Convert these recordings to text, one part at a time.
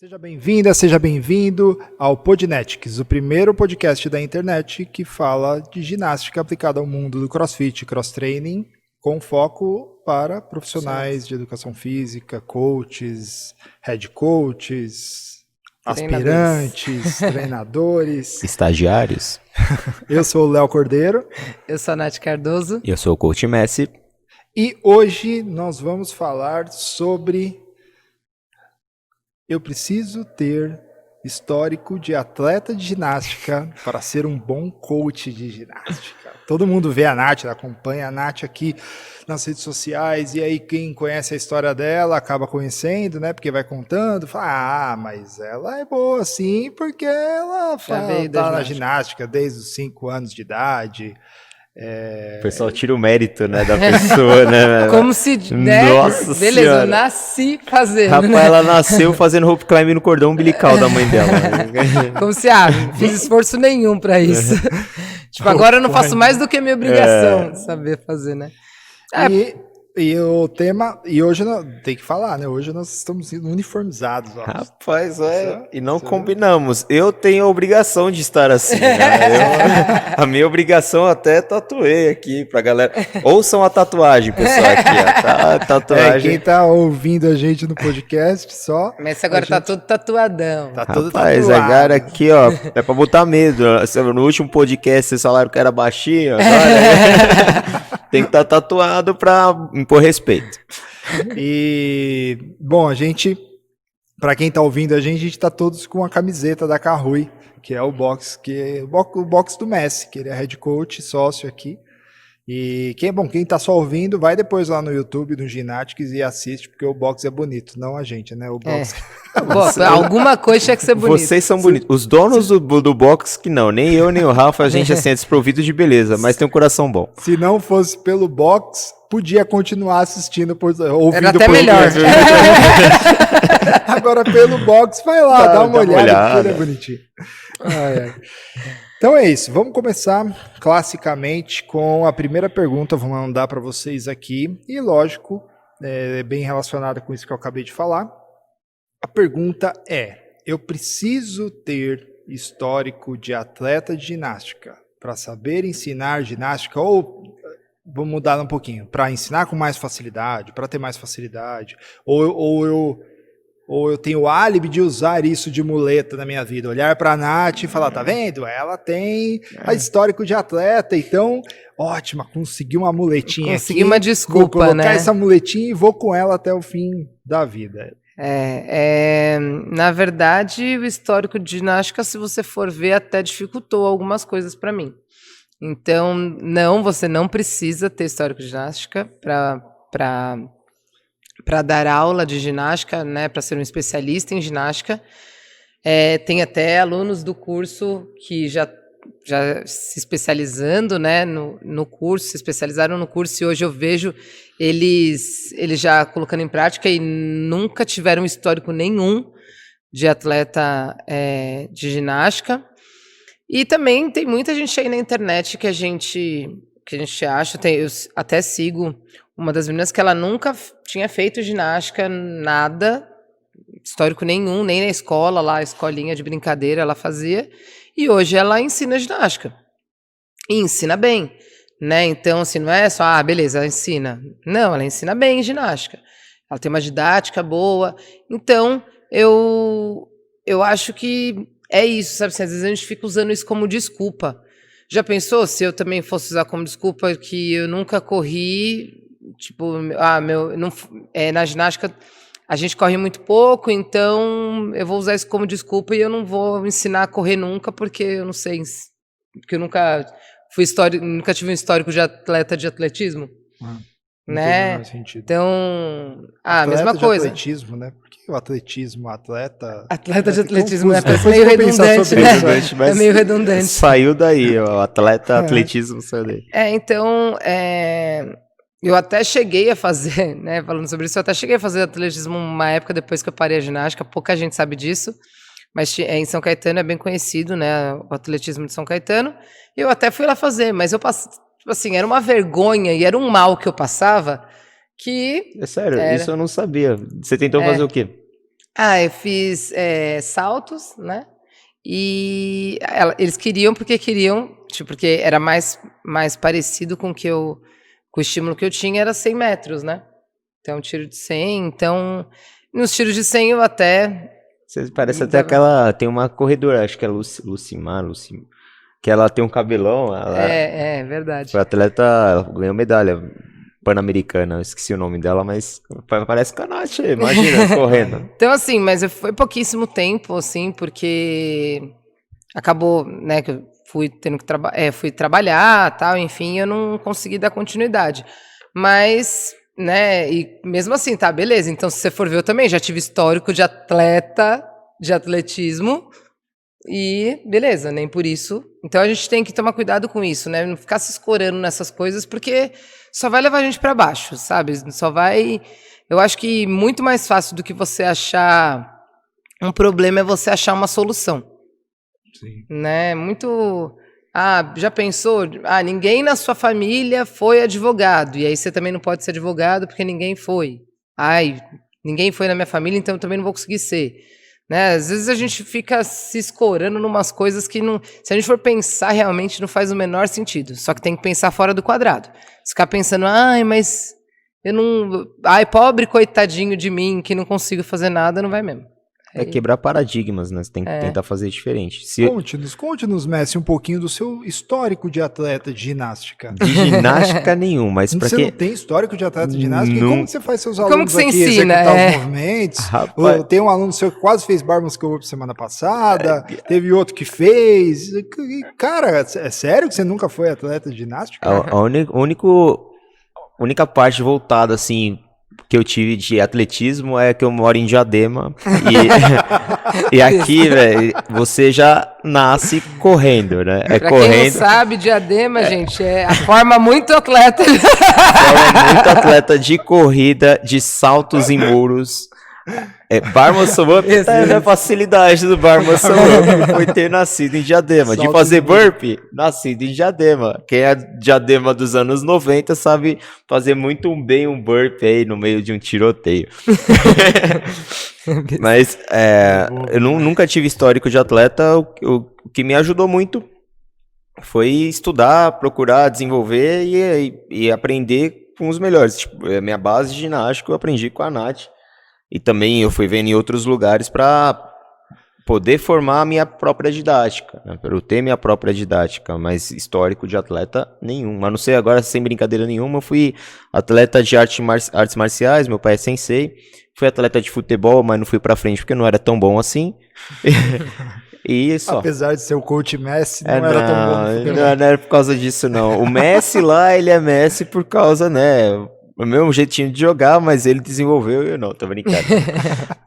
Seja bem-vinda, seja bem-vindo ao Podnetics, o primeiro podcast da internet que fala de ginástica aplicada ao mundo do CrossFit, cross-training, com foco para profissionais de educação física, coaches, head coaches, aspirantes, treinadores, estagiários. Eu sou o Léo Cordeiro. Eu sou a Nath Cardoso. E eu sou o Coach Messi. E hoje nós vamos falar sobre... Eu preciso ter histórico de atleta de ginástica para ser um bom coach de ginástica. Todo mundo vê a Nath, acompanha a Nath aqui nas redes sociais, e aí quem conhece a história dela acaba conhecendo, né? Porque vai contando, fala, mas ela é boa sim, porque ela tá na ginástica desde os 5 anos de idade. O pessoal tira o mérito, né, da pessoa, né? Como se, né? Nossa beleza, senhora. Eu nasci fazendo, Rapaz, né? ela nasceu fazendo rope climb no cordão umbilical da mãe dela. Como se, fiz esforço nenhum pra isso. Tipo, agora eu não faço mais do que minha obrigação de saber fazer, né? E o tema, e hoje tem que falar, né? Hoje nós estamos uniformizados. Ó. Rapaz, e não combinamos. Eu tenho a obrigação de estar assim. Né? A minha obrigação até tatuei aqui pra galera. Ouçam a tatuagem, pessoal, aqui, ó. Tatuagem. Quem tá ouvindo a gente no podcast só. Mas agora tá todo tatuadão. Tá todo Rapaz, tatuado. agora aqui, ó, é pra botar medo. No último podcast vocês falaram que era baixinho, agora tem que estar tatuado pra impor respeito. E, bom, a gente, pra quem tá ouvindo a gente tá todos com a camiseta da Kahoot, que é o box do Messi, que ele é head coach, sócio aqui. E quem tá só ouvindo, vai depois lá no YouTube, no Ginatics e assiste, porque o box é bonito, não a gente, né? O box. Alguma coisa tinha que ser bonita. Vocês são bonitos. Os donos do box que não, nem eu, nem o Rafa, a gente assim, é desprovido de beleza, mas tem um coração bom. Se não fosse pelo box, podia continuar assistindo, ouvindo. Era até melhor. Agora pelo box, vai lá, dá uma olhada, porque ele é bonitinho. Então é isso, vamos começar classicamente com a primeira pergunta, vou mandar para vocês aqui, e lógico, é bem relacionada com isso que eu acabei de falar. A pergunta é, eu preciso ter histórico de atleta de ginástica para saber ensinar ginástica, ou vou mudar um pouquinho, para ensinar com mais facilidade, para ter mais facilidade, ou eu tenho o álibi de usar isso de muleta na minha vida, olhar para a Nath e falar, tá vendo? Ela tem a histórico de atleta, então, ótima, consegui uma muletinha Consegui aqui. uma desculpa, vou colocar né? essa muletinha e vou com ela até o fim da vida. Na verdade, o histórico de ginástica, se você for ver, até dificultou algumas coisas para mim. Então, não, você não precisa ter histórico de ginástica para dar aula de ginástica, né, para ser um especialista em ginástica. Tem até alunos do curso que já se especializando, né, no curso, se especializaram no curso, e hoje eu vejo eles já colocando em prática e nunca tiveram histórico nenhum de atleta de ginástica. E também tem muita gente aí na internet que a gente acha, eu até sigo uma das meninas que ela nunca tinha feito ginástica, nada, histórico nenhum, nem na escola, lá, a escolinha de brincadeira ela fazia, e hoje ela ensina ginástica. E ensina bem, né? Então, assim, não é só, beleza, ela ensina. Não, ela ensina bem ginástica. Ela tem uma didática boa. Então, eu acho que é isso, sabe? Às vezes a gente fica usando isso como desculpa. Já pensou se eu também fosse usar como desculpa que eu nunca corri, tipo, na ginástica a gente corre muito pouco, então eu vou usar isso como desculpa e eu não vou ensinar a correr nunca, porque eu não sei, porque eu nunca tive um histórico de atleta de atletismo, né? Então, mesma coisa. Atletismo, né? Porque o atletismo, atleta de atletismo, né? Parece meio redundante, né? É meio redundante. Saiu daí, o atleta atletismo saiu daí. Então, eu até cheguei a fazer, né, falando sobre isso, eu até cheguei a fazer atletismo uma época depois que eu parei a ginástica, pouca gente sabe disso, mas em São Caetano é bem conhecido, né, o atletismo de São Caetano, e eu até fui lá fazer, mas eu passei, tipo assim, era uma vergonha e era um mal que eu passava, que... É sério, isso eu não sabia. Você tentou fazer o quê? Eu fiz saltos, né? E eles queriam porque tipo, porque era mais parecido com o estímulo que eu tinha, era 100 metros, né? Então, tiro de 100, então, nos tiros de 100 eu até... Você parece até aquela, tem uma corredora, acho que é Lucimar, que ela tem um cabelão, ela verdade. foi atleta, ela ganhou medalha pan-americana, eu esqueci o nome dela, mas parece Canate, imagina, correndo. Então, assim, mas foi pouquíssimo tempo, assim, porque acabou, né, que eu fui tendo que fui trabalhar, tal, enfim, eu não consegui dar continuidade. Mas, né, e mesmo assim, tá, beleza, então se você for ver, eu também já tive histórico de atletismo, e beleza, nem por isso. Então a gente tem que tomar cuidado com isso, né? Não ficar se escorando nessas coisas, porque só vai levar a gente para baixo, sabe? Só vai... Eu acho que muito mais fácil do que você achar um problema é você achar uma solução. Sim. Né? Muito... já pensou? Ninguém na sua família foi advogado, e aí você também não pode ser advogado porque ninguém foi. Ninguém foi na minha família, então eu também não vou conseguir ser. Né? Às vezes a gente fica se escorando em umas coisas que não, se a gente for pensar realmente não faz o menor sentido. Só que tem que pensar fora do quadrado. Se ficar pensando, mas eu não... pobre coitadinho de mim que não consigo fazer nada, não vai mesmo. É quebrar paradigmas, né? Você tem que tentar fazer diferente. Conte-nos, Messi, um pouquinho do seu histórico de atleta de ginástica. De ginástica nenhum, mas pra Você quem... não tem histórico de atleta de ginástica? E como você faz seus alunos como que você aqui ensina? executar os movimentos? Rapaz. Tem um aluno seu que quase fez bar muscle up semana passada, teve outro que fez. Cara, é sério que você nunca foi atleta de ginástica? A única parte voltada, assim... que eu tive de atletismo é que eu moro em Diadema e aqui, velho, você já nasce correndo, né? Pra quem não sabe, Diadema, gente, é a forma muito atleta. Muito atleta de corrida, de saltos em muros. Bar muscle up é a facilidade do bar muscle up foi ter nascido em Diadema. De fazer burpee, nascido em Diadema. Quem é Diadema dos anos 90 sabe fazer muito bem um burpee aí no meio de um tiroteio. Mas eu nunca tive histórico de atleta. O que me ajudou muito foi estudar, procurar desenvolver e aprender com os melhores. Tipo, a minha base de ginástica eu aprendi com a Nath. E também eu fui vendo em outros lugares para poder formar a minha própria didática, né? Para eu ter minha própria didática, mas histórico de atleta nenhum. A não ser agora, sem brincadeira nenhuma, eu fui atleta de artes marciais, meu pai é sensei. Fui atleta de futebol, mas não fui para frente porque não era tão bom assim. E só. Apesar de ser o coach Messi, não era tão bom no futebol. Não era por causa disso, não. O Messi lá, ele é Messi por causa, né... O meu jeitinho de jogar, mas ele desenvolveu e eu não, tô brincando.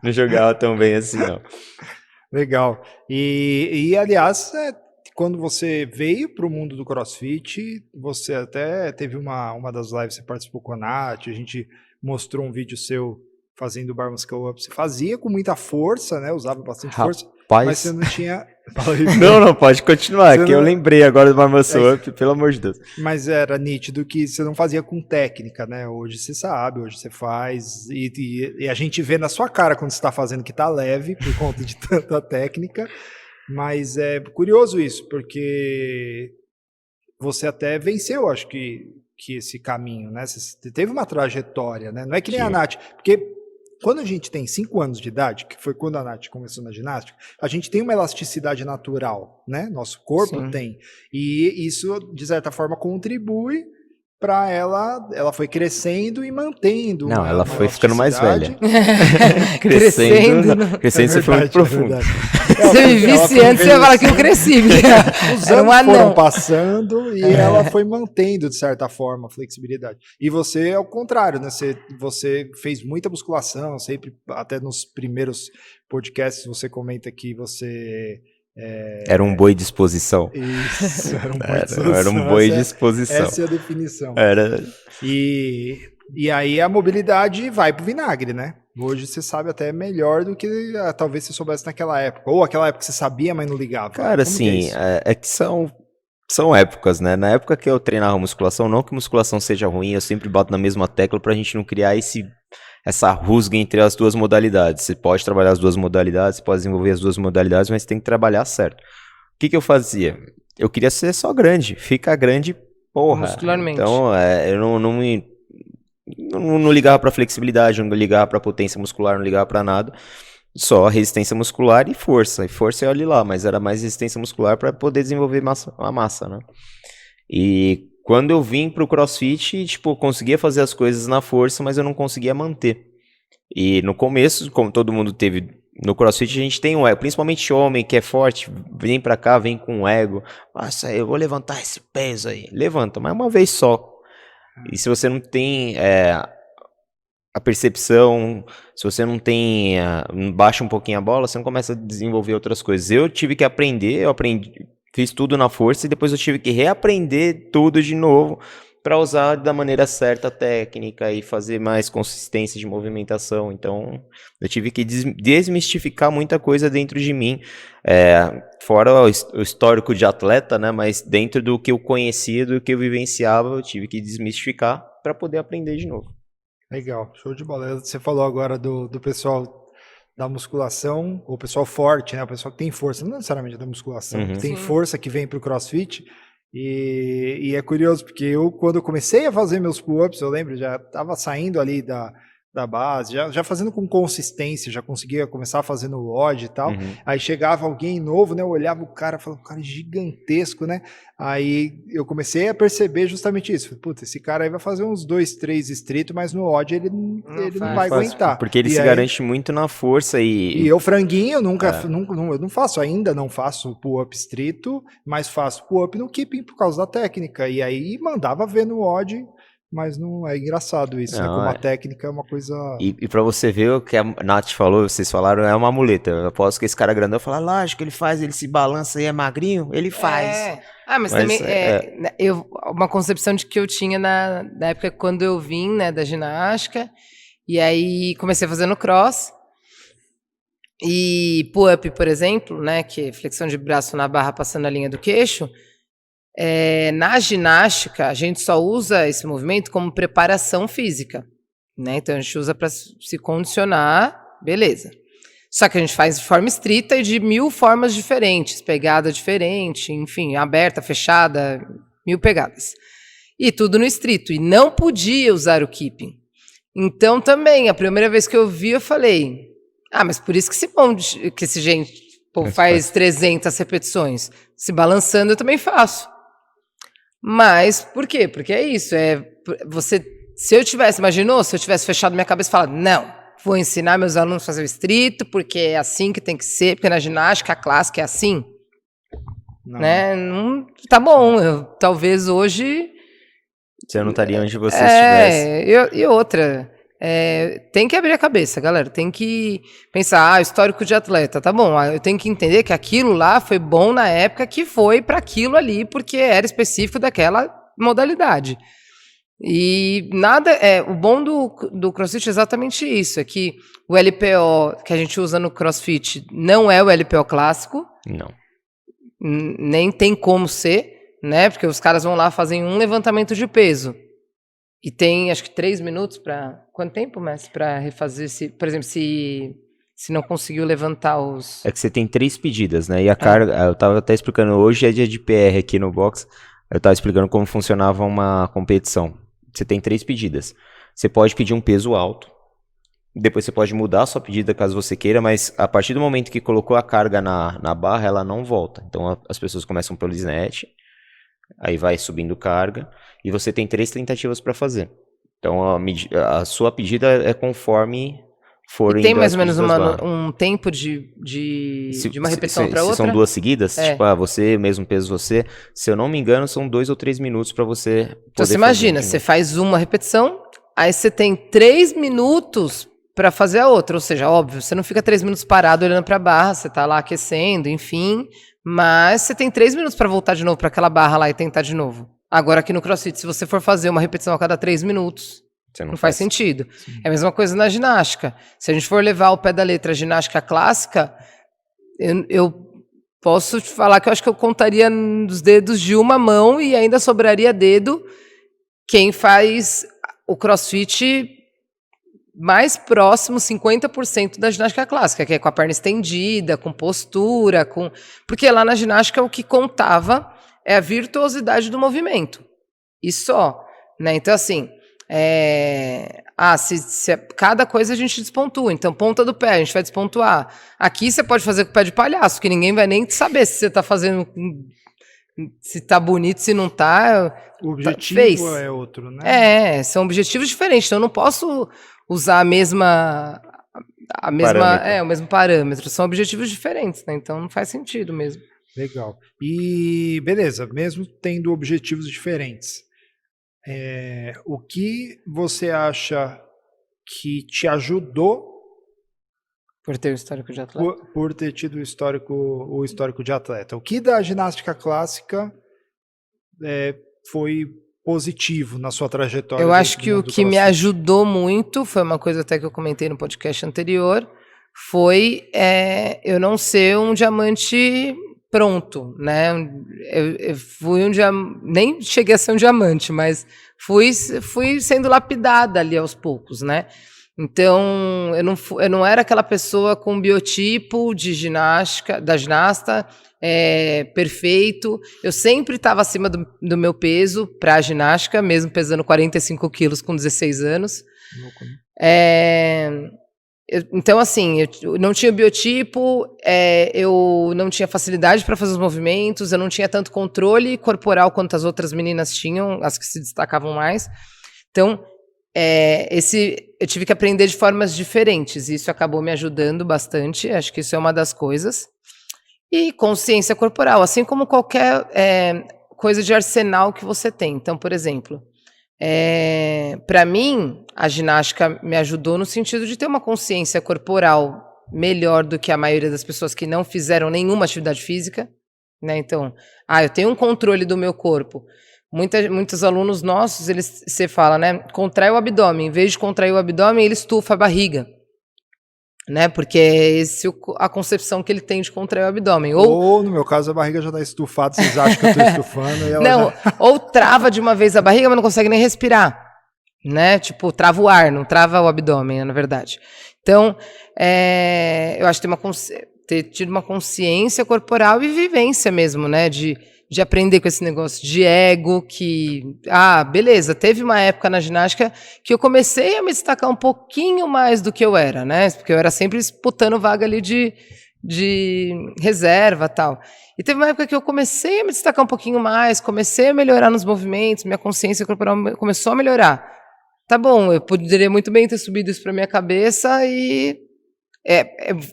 Não jogava tão bem assim, não. Legal. E aliás, quando você veio para o mundo do CrossFit, você até teve uma das lives, você participou com a Nath, a gente mostrou um vídeo seu fazendo o bar muscle up. Você fazia com muita força, né? Usava bastante força, mas você não tinha... Não, pode continuar, que eu lembrei agora do bar muscle up, pelo amor de Deus. Mas era nítido que você não fazia com técnica, né? Hoje você sabe, hoje você faz, e a gente vê na sua cara quando você está fazendo que tá leve, por conta de tanta técnica, mas é curioso isso, porque você até venceu, acho que esse caminho, né? Você teve uma trajetória, né? Não é que nem a Nath, porque quando a gente tem 5 anos de idade, que foi quando a Nath começou na ginástica, a gente tem uma elasticidade natural, né? Nosso corpo tem. E isso, de certa forma, contribui para ela foi crescendo e mantendo. Não, ela foi ficando mais velha. Crescendo. Crescendo, você foi muito profundo. Se eu visse antes, você ia falar que eu cresci. Os anos foram passando e ela foi mantendo, de certa forma, a flexibilidade. E você, ao contrário, né? Você fez muita musculação, sempre, até nos primeiros podcasts, você comenta que você... Era um boi de disposição. Isso, era um boi de disposição. Era um boi de disposição. Essa é a definição. Era... E aí a mobilidade vai pro vinagre, né? Hoje você sabe até melhor do que talvez você soubesse naquela época. Ou aquela época que você sabia, mas não ligava. Cara, assim, é que são épocas, né? Na época que eu treinava musculação, não que musculação seja ruim, eu sempre bato na mesma tecla pra gente não criar esse essa rusga entre as duas modalidades. Você pode trabalhar as duas modalidades, você pode desenvolver as duas modalidades, mas tem que trabalhar certo. O que eu fazia? Eu queria ser só grande, ficar grande, porra. Muscularmente. Então, eu não ligava pra flexibilidade, não ligava pra potência muscular, não ligava pra nada. Só resistência muscular e força. E força eu olhe lá, mas era mais resistência muscular para poder desenvolver a massa, né? E quando eu vim pro CrossFit, tipo, eu conseguia fazer as coisas na força, mas eu não conseguia manter. E no começo, como todo mundo teve no CrossFit, a gente tem um ego, principalmente homem que é forte, vem pra cá, vem com um ego. Nossa, eu vou levantar esse peso aí. Levanta, mas uma vez só. E se você não tem a percepção, se você não tem, baixa um pouquinho a bola, você não começa a desenvolver outras coisas. Eu tive que aprender, fiz tudo na força e depois eu tive que reaprender tudo de novo para usar da maneira certa a técnica e fazer mais consistência de movimentação. Então, eu tive que desmistificar muita coisa dentro de mim, fora o histórico de atleta, né? Mas dentro do que eu conhecia, do que eu vivenciava, eu tive que desmistificar para poder aprender de novo. Legal, show de bola. Você falou agora do pessoal da musculação, o pessoal forte, né? O pessoal que tem força, não necessariamente da musculação, que tem força que vem pro CrossFit. E é curioso, porque quando eu comecei a fazer meus pull-ups, eu lembro, já estava saindo ali da base, já fazendo com consistência, já conseguia começar fazendo o WOD e tal. Aí chegava alguém novo, né? Eu olhava o cara, falava, cara, gigantesco, né? Aí eu comecei a perceber justamente isso. Putz, esse cara aí vai fazer uns 2, 3 estritos, mas no WOD ele não vai aguentar. Porque ele se garante muito na força e eu, franguinho, eu não faço, ainda não faço pull-up estrito, mas faço pull-up no keeping por causa da técnica. E aí mandava ver no WOD. Mas não é engraçado isso, né? Como a técnica é uma coisa... E pra você ver o que a Nath falou, vocês falaram, é uma muleta. Eu aposto que esse cara grandão fala, lógico, ele faz, ele se balança e é magrinho, ele faz. Mas também uma concepção de que eu tinha na época quando eu vim, né, da ginástica, e aí comecei a fazer no cross, e pull-up, por exemplo, né, que é flexão de braço na barra passando a linha do queixo. Na ginástica, a gente só usa esse movimento como preparação física, né? Então, a gente usa para se condicionar, beleza. Só que a gente faz de forma estrita e de 1000 formas diferentes, pegada diferente, enfim, aberta, fechada, 1000 pegadas. E tudo no estrito. E não podia usar o keeping. Então, também, a primeira vez que eu vi, eu falei, mas por isso que esse gente faz 300 repetições. Se balançando, eu também faço. Mas, por quê? Porque é isso, se eu tivesse fechado minha cabeça e falado, não, vou ensinar meus alunos a fazer o estrito, porque é assim que tem que ser, porque na ginástica clássica é assim, né? Não, tá bom, talvez hoje... Você não estaria onde você estivesse. E outra... tem que abrir a cabeça, galera. Tem que pensar, histórico de atleta, tá bom. Eu tenho que entender que aquilo lá foi bom na época que foi para aquilo ali, porque era específico daquela modalidade. E nada. O bom do CrossFit é exatamente isso: é que o LPO que a gente usa no CrossFit não é o LPO clássico. Não. Nem tem como ser, né? Porque os caras vão lá, fazem um levantamento de peso. E tem, acho que 3 minutos para... Quanto tempo, mestre, para refazer? Por exemplo, se não conseguiu levantar os... É que você tem 3 pedidas, né? E a carga... Eu tava até explicando... Hoje é dia de PR aqui no box. Eu tava explicando como funcionava uma competição. Você tem 3 pedidas. Você pode pedir um peso alto. Depois você pode mudar a sua pedida caso você queira. Mas a partir do momento que colocou a carga na barra, ela não volta. Então as pessoas começam pelo snatch. Aí vai subindo carga. E você tem 3 tentativas para fazer. Então a sua pedida é conforme for. E tem mais ou menos um tempo de uma repetição para outra? Se são 2 seguidas, tipo, você, mesmo peso você, se eu não me engano, são 2 ou 3 minutos para você poder Então você imagina, você faz uma repetição, aí você tem 3 minutos para fazer a outra. Ou seja, óbvio, você não fica 3 minutos parado olhando para a barra, você tá lá aquecendo, enfim, mas você tem 3 minutos para voltar de novo para aquela barra lá e tentar de novo. Agora aqui no CrossFit, se você for fazer uma repetição a cada 3 minutos, não faz sentido. Sim. É a mesma coisa na ginástica. Se a gente for levar ao pé da letra a ginástica clássica, eu posso te falar que eu acho que eu contaria nos dedos de uma mão e ainda sobraria dedo quem faz o CrossFit mais próximo, 50% da ginástica clássica, que é com a perna estendida, com postura, porque lá na ginástica o que contava é a virtuosidade do movimento. E só, né? Então, assim, cada coisa a gente despontua. Então, ponta do pé, a gente vai despontuar. Aqui você pode fazer com o pé de palhaço, que ninguém vai nem saber se você tá fazendo, se tá bonito, se não tá. O objetivo é outro, né? São objetivos diferentes. Então, eu não posso usar o mesmo parâmetro. São objetivos diferentes, né? Então, não faz sentido mesmo. Legal. E beleza, mesmo tendo objetivos diferentes, o que você acha que te ajudou por ter o histórico de atleta? Por ter tido o histórico de atleta. O que da ginástica clássica foi positivo na sua trajetória? Eu acho que o que me ajudou muito, foi uma coisa até que eu comentei no podcast anterior, foi eu não ser um diamante pronto, né? Eu fui nem cheguei a ser um diamante, mas fui sendo lapidada ali aos poucos, né? Então, eu não era aquela pessoa com biotipo de ginasta perfeito. Eu sempre estava acima do meu peso para a ginástica, mesmo pesando 45 quilos com 16 anos. Então, assim, eu não tinha biotipo, eu não tinha facilidade para fazer os movimentos, eu não tinha tanto controle corporal quanto as outras meninas tinham, as que se destacavam mais. Então, eu tive que aprender de formas diferentes, e isso acabou me ajudando bastante, acho que isso é uma das coisas. E consciência corporal, assim como qualquer coisa de arsenal que você tem. Então, por exemplo, para mim, a ginástica me ajudou no sentido de ter uma consciência corporal melhor do que a maioria das pessoas que não fizeram nenhuma atividade física, né? Então, eu tenho um controle do meu corpo. Muitos alunos nossos, você fala, né? Contrai o abdômen. Em vez de contrair o abdômen, ele estufa a barriga, né? Porque é essa a concepção que ele tem de contrair o abdômen. Ou no meu caso, a barriga já está estufada, vocês acham que eu estou estufando. E ela não, ou trava de uma vez a barriga, mas não consegue nem respirar, né? Tipo, trava o ar, não trava o abdômen, na verdade. Então, eu acho que ter tido uma consciência corporal e vivência mesmo, né? De aprender com esse negócio de ego, beleza, teve uma época na ginástica que eu comecei a me destacar um pouquinho mais do que eu era, né? Porque eu era sempre disputando vaga ali de reserva e tal. E teve uma época que eu comecei a me destacar um pouquinho mais, comecei a melhorar nos movimentos, minha consciência corporal começou a melhorar. Tá bom, eu poderia muito bem ter subido isso pra minha cabeça e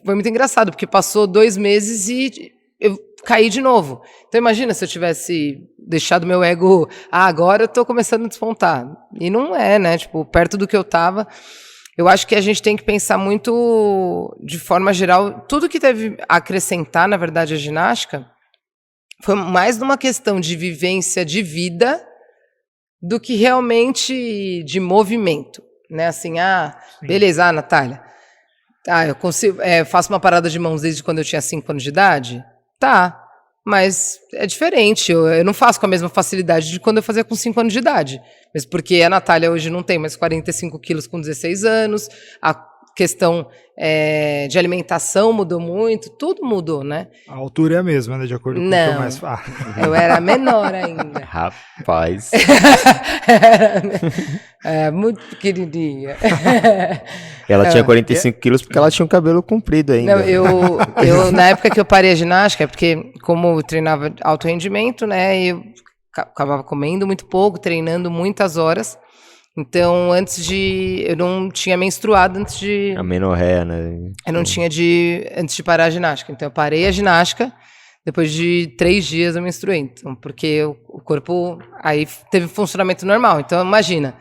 foi muito engraçado, porque passou 2 meses e eu caí de novo. Então imagina se eu tivesse deixado meu ego, agora eu tô começando a despontar. E não é, né? Tipo, perto do que eu tava. Eu acho que a gente tem que pensar muito, de forma geral, tudo que teve a acrescentar, na verdade, a ginástica, foi mais numa questão de vivência de vida do que realmente de movimento, né? Assim, beleza, Natália, eu consigo, faço uma parada de mãos desde quando eu tinha 5 anos de idade? Tá, mas é diferente, eu não faço com a mesma facilidade de quando eu fazia com 5 anos de idade, mesmo porque a Natália hoje não tem mais 45 quilos com 16 anos, a questão de alimentação mudou muito, tudo mudou, né? A altura é a mesma, né? De acordo com o que eu mais falo. Eu era menor ainda. Rapaz. Muito pequenininha. Ela tinha 45 quilos porque ela tinha um cabelo comprido ainda. Não, eu na época que eu parei a ginástica, porque como eu treinava alto rendimento, né? Eu acabava comendo muito pouco, treinando muitas horas. Então, eu não tinha menstruado antes de... Amenorreia, né? Eu não tinha antes de parar a ginástica. Então, eu parei a ginástica, depois de 3 dias eu menstruei. Então, porque o corpo aí teve funcionamento normal. Então, imagina,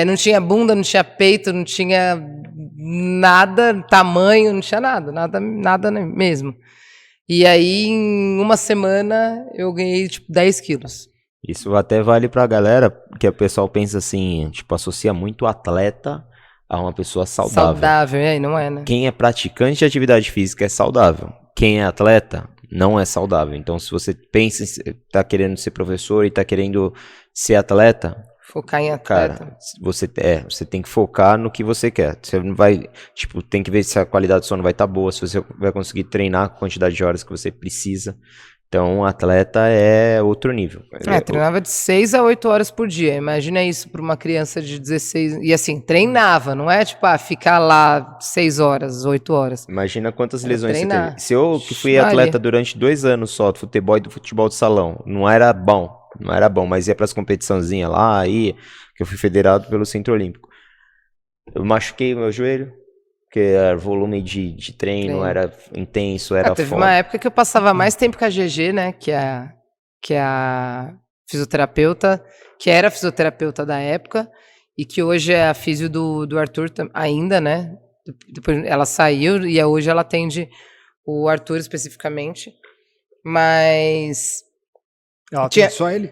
não tinha bunda, não tinha peito, não tinha nada, tamanho, não tinha nada mesmo. E aí, em uma semana, eu ganhei, 10 quilos. Isso até vale pra galera, que o pessoal pensa assim, associa muito atleta a uma pessoa saudável. Saudável, aí não é, né? Quem é praticante de atividade física é saudável. Quem é atleta não é saudável. Então, se você pensa, tá querendo ser professor e tá querendo ser atleta, Focar em atleta. Cara, você tem que focar no que você quer. Você não vai, tipo, tem que ver se a qualidade do sono vai estar boa, se você vai conseguir treinar a quantidade de horas que você precisa. Então, um atleta é outro nível. Treinava de 6 a 8 horas por dia. Imagina isso para uma criança de 16. E assim, treinava, não é tipo, ficar lá 6 horas, 8 horas. Imagina quantas lesões treinar. você teve. Se eu que fui atleta durante 2 anos só do futebol e do futebol de salão, não era bom, mas ia para as competiçãozinhas lá, aí que eu fui federado pelo Centro Olímpico. Eu machuquei o meu joelho, porque o volume de treino era intenso, era teve foda. uma época que eu passava mais tempo com a GG, né, que é a fisioterapeuta, que era a fisioterapeuta da época, e que hoje é a fisio do Arthur ainda, né, depois ela saiu, e hoje ela atende o Arthur especificamente, mas... Ela atende só ele?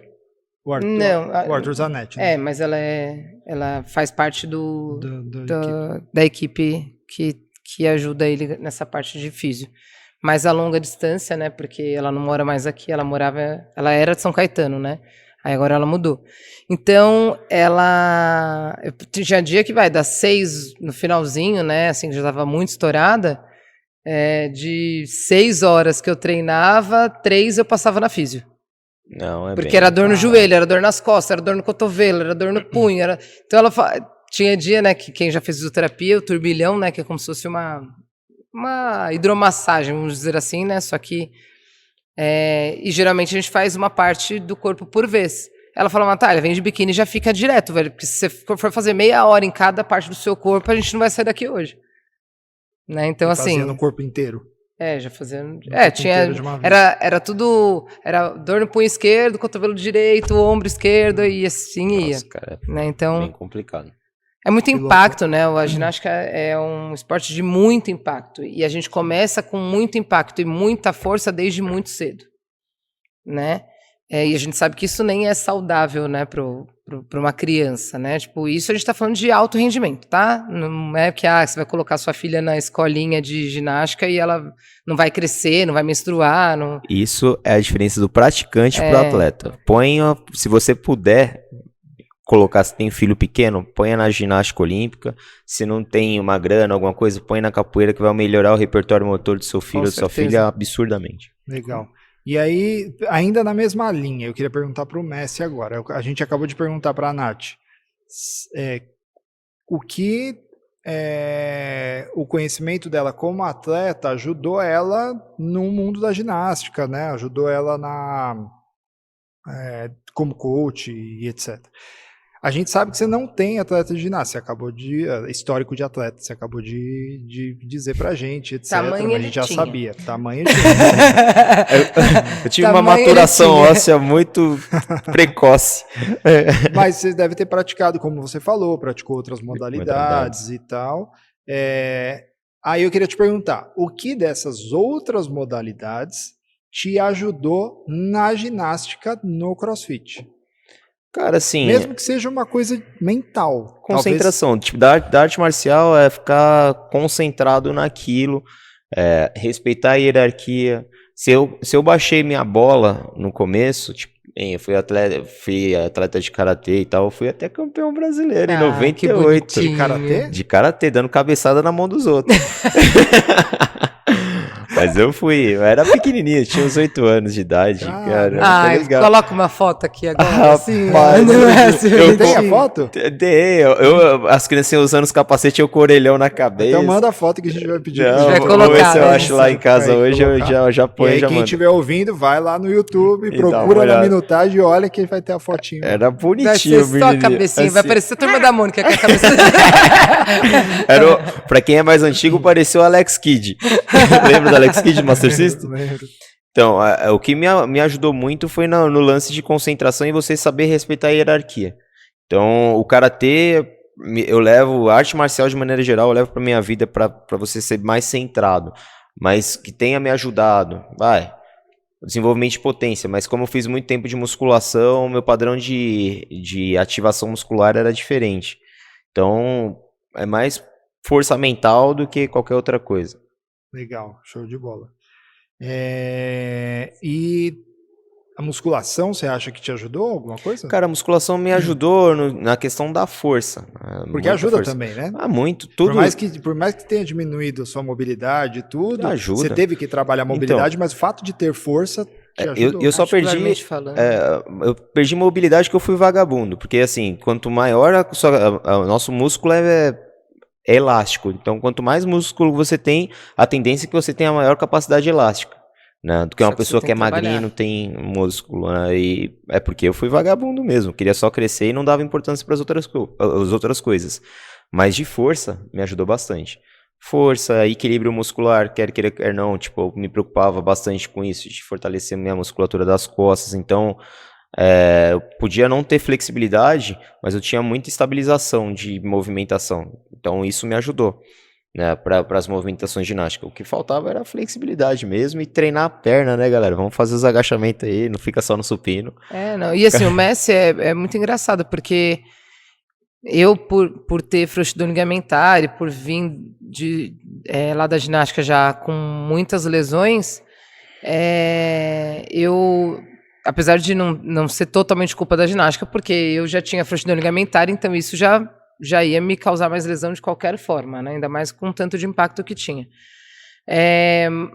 O Arthur, não, o Arthur Zanetti. Né? Mas ela faz parte da equipe que ajuda ele nessa parte de físio. Mas a longa distância, né? Porque ela não mora mais aqui, ela era de São Caetano, né? Aí agora ela mudou. Então, tinha dia que vai das 6 no finalzinho, né? Assim, já estava muito estourada. De 6 horas que eu treinava, 3 eu passava na físio. Não, porque era dor no joelho, era dor nas costas, era dor no cotovelo, era dor no punho. Então ela tinha dia, né, que quem já fez fisioterapia, o turbilhão, né, que é como se fosse uma hidromassagem, vamos dizer assim, né, só que e geralmente a gente faz uma parte do corpo por vez. Ela falou, Natália, vem de biquíni e já fica direto, velho, porque se você for fazer meia hora em cada parte do seu corpo, a gente não vai sair daqui hoje. Né, então assim... Fazia no corpo inteiro. Já fazendo. Era tudo. Era dor no punho esquerdo, cotovelo direito, ombro esquerdo e assim ia. Nossa, cara, né? Então, bem complicado. É muito impacto, né? A ginástica é um esporte de muito impacto. E a gente começa com muito impacto e muita força desde muito cedo. Né? E a gente sabe que isso nem é saudável, né, para uma criança, né? Tipo, isso a gente está falando de alto rendimento, tá? Não é que você vai colocar sua filha na escolinha de ginástica e ela não vai crescer, não vai menstruar. Não... Isso é a diferença do praticante para o atleta. Se você puder colocar, se tem filho pequeno, ponha na ginástica olímpica. Se não tem uma grana, alguma coisa, põe na capoeira que vai melhorar o repertório motor do seu filho ou da sua filha absurdamente. Legal. E aí, ainda na mesma linha, eu queria perguntar para o Messi agora. A gente acabou de perguntar para a Nath. O que o conhecimento dela como atleta ajudou ela no mundo da ginástica, né? Ajudou ela como coach e etc. A gente sabe que você não tem atleta de ginástica, você acabou histórico de atleta, você acabou de dizer pra gente, etc. Tamanho mas a gente já tinha. sabia. Tamanho tinha. Eu tive uma maturação óssea muito precoce. Mas você deve ter praticado, como você falou, praticou outras modalidades e tal. Aí eu queria te perguntar, o que dessas outras modalidades te ajudou na ginástica no CrossFit? Cara, assim... Mesmo que seja uma coisa mental. Concentração. Talvez... Tipo, da arte marcial é ficar concentrado naquilo, respeitar a hierarquia. Se eu baixei minha bola no começo, tipo, eu fui atleta de karatê e tal, eu fui até campeão brasileiro em 98. De karatê? De karatê, dando cabeçada na mão dos outros. Mas eu era pequenininho, tinha uns 8 anos de idade. Cara, coloca uma foto aqui agora. Rapaz, eu tenho a foto? As crianças usando os capacetes, eu com o orelhão na cabeça. Então manda a foto que a gente vai pedir. Vamos ver se eu acho lá em casa hoje, eu já ponho. E aí, quem estiver ouvindo, vai lá no YouTube, procura na minutagem e olha que vai ter a fotinha. Era bonitinho, vai ser só a cabecinha, assim, vai parecer a Turma da Mônica com a cabeça. Pra quem é mais antigo, pareceu o Alex Kidd. Lembra do Alex Kidd do Master System? Então, o que me ajudou muito foi no lance de concentração e você saber respeitar a hierarquia. Então, o karatê, eu levo, arte marcial de maneira geral, eu levo pra minha vida pra você ser mais centrado. Mas que tenha me ajudado, desenvolvimento de potência. Mas como eu fiz muito tempo de musculação, meu padrão de ativação muscular era diferente. Então, é mais força mental do que qualquer outra coisa. Legal, show de bola. E A musculação, você acha que te ajudou alguma coisa? Cara, a musculação me ajudou na questão da força. Porque muita ajuda força. também, né? Muito. Tudo Por mais que tenha diminuído a sua mobilidade e tudo, ajuda. você teve que trabalhar a mobilidade, mas o fato de ter força te ajudou. Eu só perdi. Particularmente falando. Eu perdi mobilidade que eu fui vagabundo. Porque, assim, quanto maior o nosso músculo é elástico. Então, quanto mais músculo você tem, a tendência é que você tenha maior capacidade elástica. Né, do que Só uma que pessoa você que é tem que magrinha e trabalhar. não tem músculo. Né, e é porque eu fui vagabundo mesmo. Queria só crescer e não dava importância para as outras coisas. Mas de força, me ajudou bastante. Força, equilíbrio muscular, quer queira, quer não. Tipo, eu me preocupava bastante com isso, de fortalecer minha musculatura das costas. Então, eu podia não ter flexibilidade, mas eu tinha muita estabilização de movimentação. Então, isso me ajudou. Né, para as movimentações ginásticas. O que faltava era a flexibilidade mesmo e treinar a perna, né, galera? Vamos fazer os agachamentos aí, não fica só no supino. Não. E assim, o Messi é muito engraçado, porque eu, por ter frouxidão ligamentar e por vir lá da ginástica já com muitas lesões, eu, apesar de não ser totalmente culpa da ginástica, porque eu já tinha frouxidão ligamentar, então isso já ia me causar mais lesão de qualquer forma, né? Ainda mais com o tanto de impacto que tinha.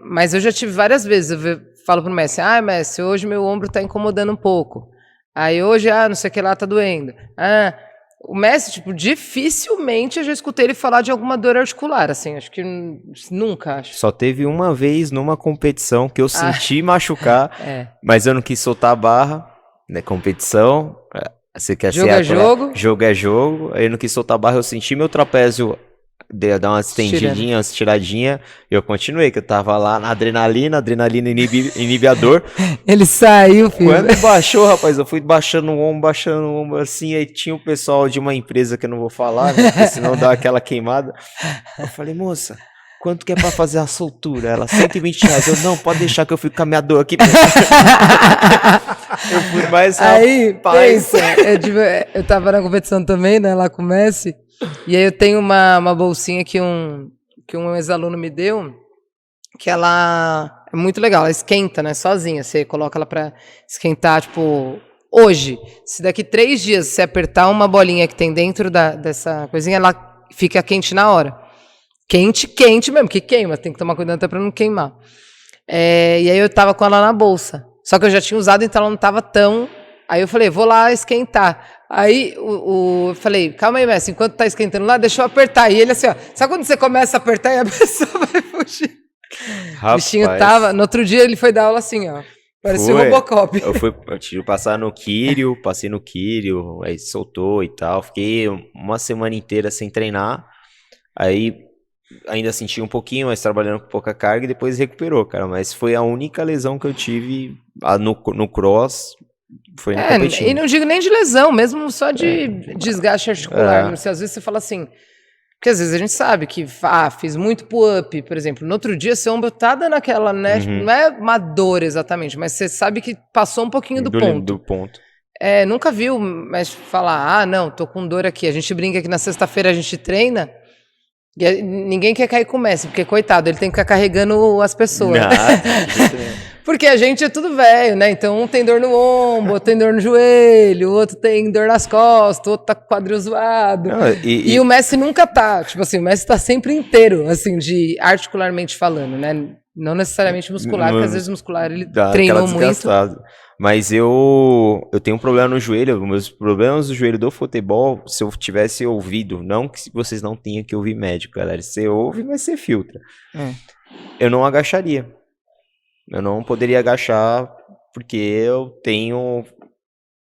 Mas eu já tive várias vezes, falo pro Messi, Messi, hoje meu ombro tá incomodando um pouco. Aí hoje, não sei o que lá, tá doendo. O Messi, tipo, dificilmente eu já escutei ele falar de alguma dor articular, assim, acho que nunca, acho. Só teve uma vez numa competição que eu senti machucar, mas eu não quis soltar a barra, né, competição... Você quer jogo ser é jogo. Jogo é jogo. Aí eu não quis soltar a barra, eu senti meu trapézio dar uma estendidinha, uma estiradinha. E eu continuei, que eu tava lá na adrenalina inibe a dor. Ele saiu, filho. Quando baixou, rapaz, eu fui baixando o ombro assim. Aí tinha o pessoal de uma empresa que eu não vou falar, né, porque senão dá aquela queimada. Eu falei, moça, quanto que é pra fazer a soltura? Ela, R$120. Eu, não, pode deixar que eu fico com a minha dor aqui. Eu fui mais aí, pensa, eu tava na competição também, né, lá com o Messi, e aí eu tenho uma bolsinha que um ex-aluno me deu, que ela é muito legal, ela esquenta, né, sozinha, você coloca ela pra esquentar, tipo, hoje, se daqui 3 dias você apertar uma bolinha que tem dentro dessa coisinha, ela fica quente na hora. Quente mesmo, que queima, tem que tomar cuidado até pra não queimar. E aí eu tava com ela na bolsa. Só que eu já tinha usado, então ela não tava tão... Aí eu falei, vou lá esquentar. Aí eu falei, calma aí, Messi, enquanto tá esquentando lá, deixa eu apertar. E ele assim, ó, sabe quando você começa a apertar e a pessoa vai fugir? O bichinho tava... No outro dia ele foi dar aula assim, ó. Parecia o Robocop. Eu tive passar no Quírio, passei no Quírio, aí soltou e tal. Fiquei uma semana inteira sem treinar. Aí... ainda senti um pouquinho, mas trabalhando com pouca carga e depois recuperou, cara. Mas foi a única lesão que eu tive no cross, foi no competindo. E não digo nem de lesão, mesmo só de desgaste articular. Às vezes você fala assim, porque às vezes a gente sabe que, fiz muito pull-up, por exemplo. No outro dia, seu ombro tá dando aquela, né? Não é uma dor exatamente, mas você sabe que passou um pouquinho do ponto. Nunca viu, mas falar, não, tô com dor aqui. A gente brinca que na sexta-feira a gente treina. E ninguém quer cair com o Messi, porque, coitado, ele tem que ficar carregando as pessoas. Porque a gente é tudo velho, né? Então, um tem dor no ombro, outro tem dor no joelho, o outro tem dor nas costas, o outro tá com o quadril zoado. E o Messi nunca tá. Tipo assim, o Messi tá sempre inteiro, assim, articularmente falando, né? Não necessariamente muscular, porque às vezes muscular ele treinou muito. Mas eu tenho um problema no joelho. Meus problemas do joelho do futebol, se eu tivesse ouvido, não que vocês não tenham que ouvir médico, galera. Você ouve, mas você filtra. Eu não agacharia. Eu não poderia agachar porque eu tenho...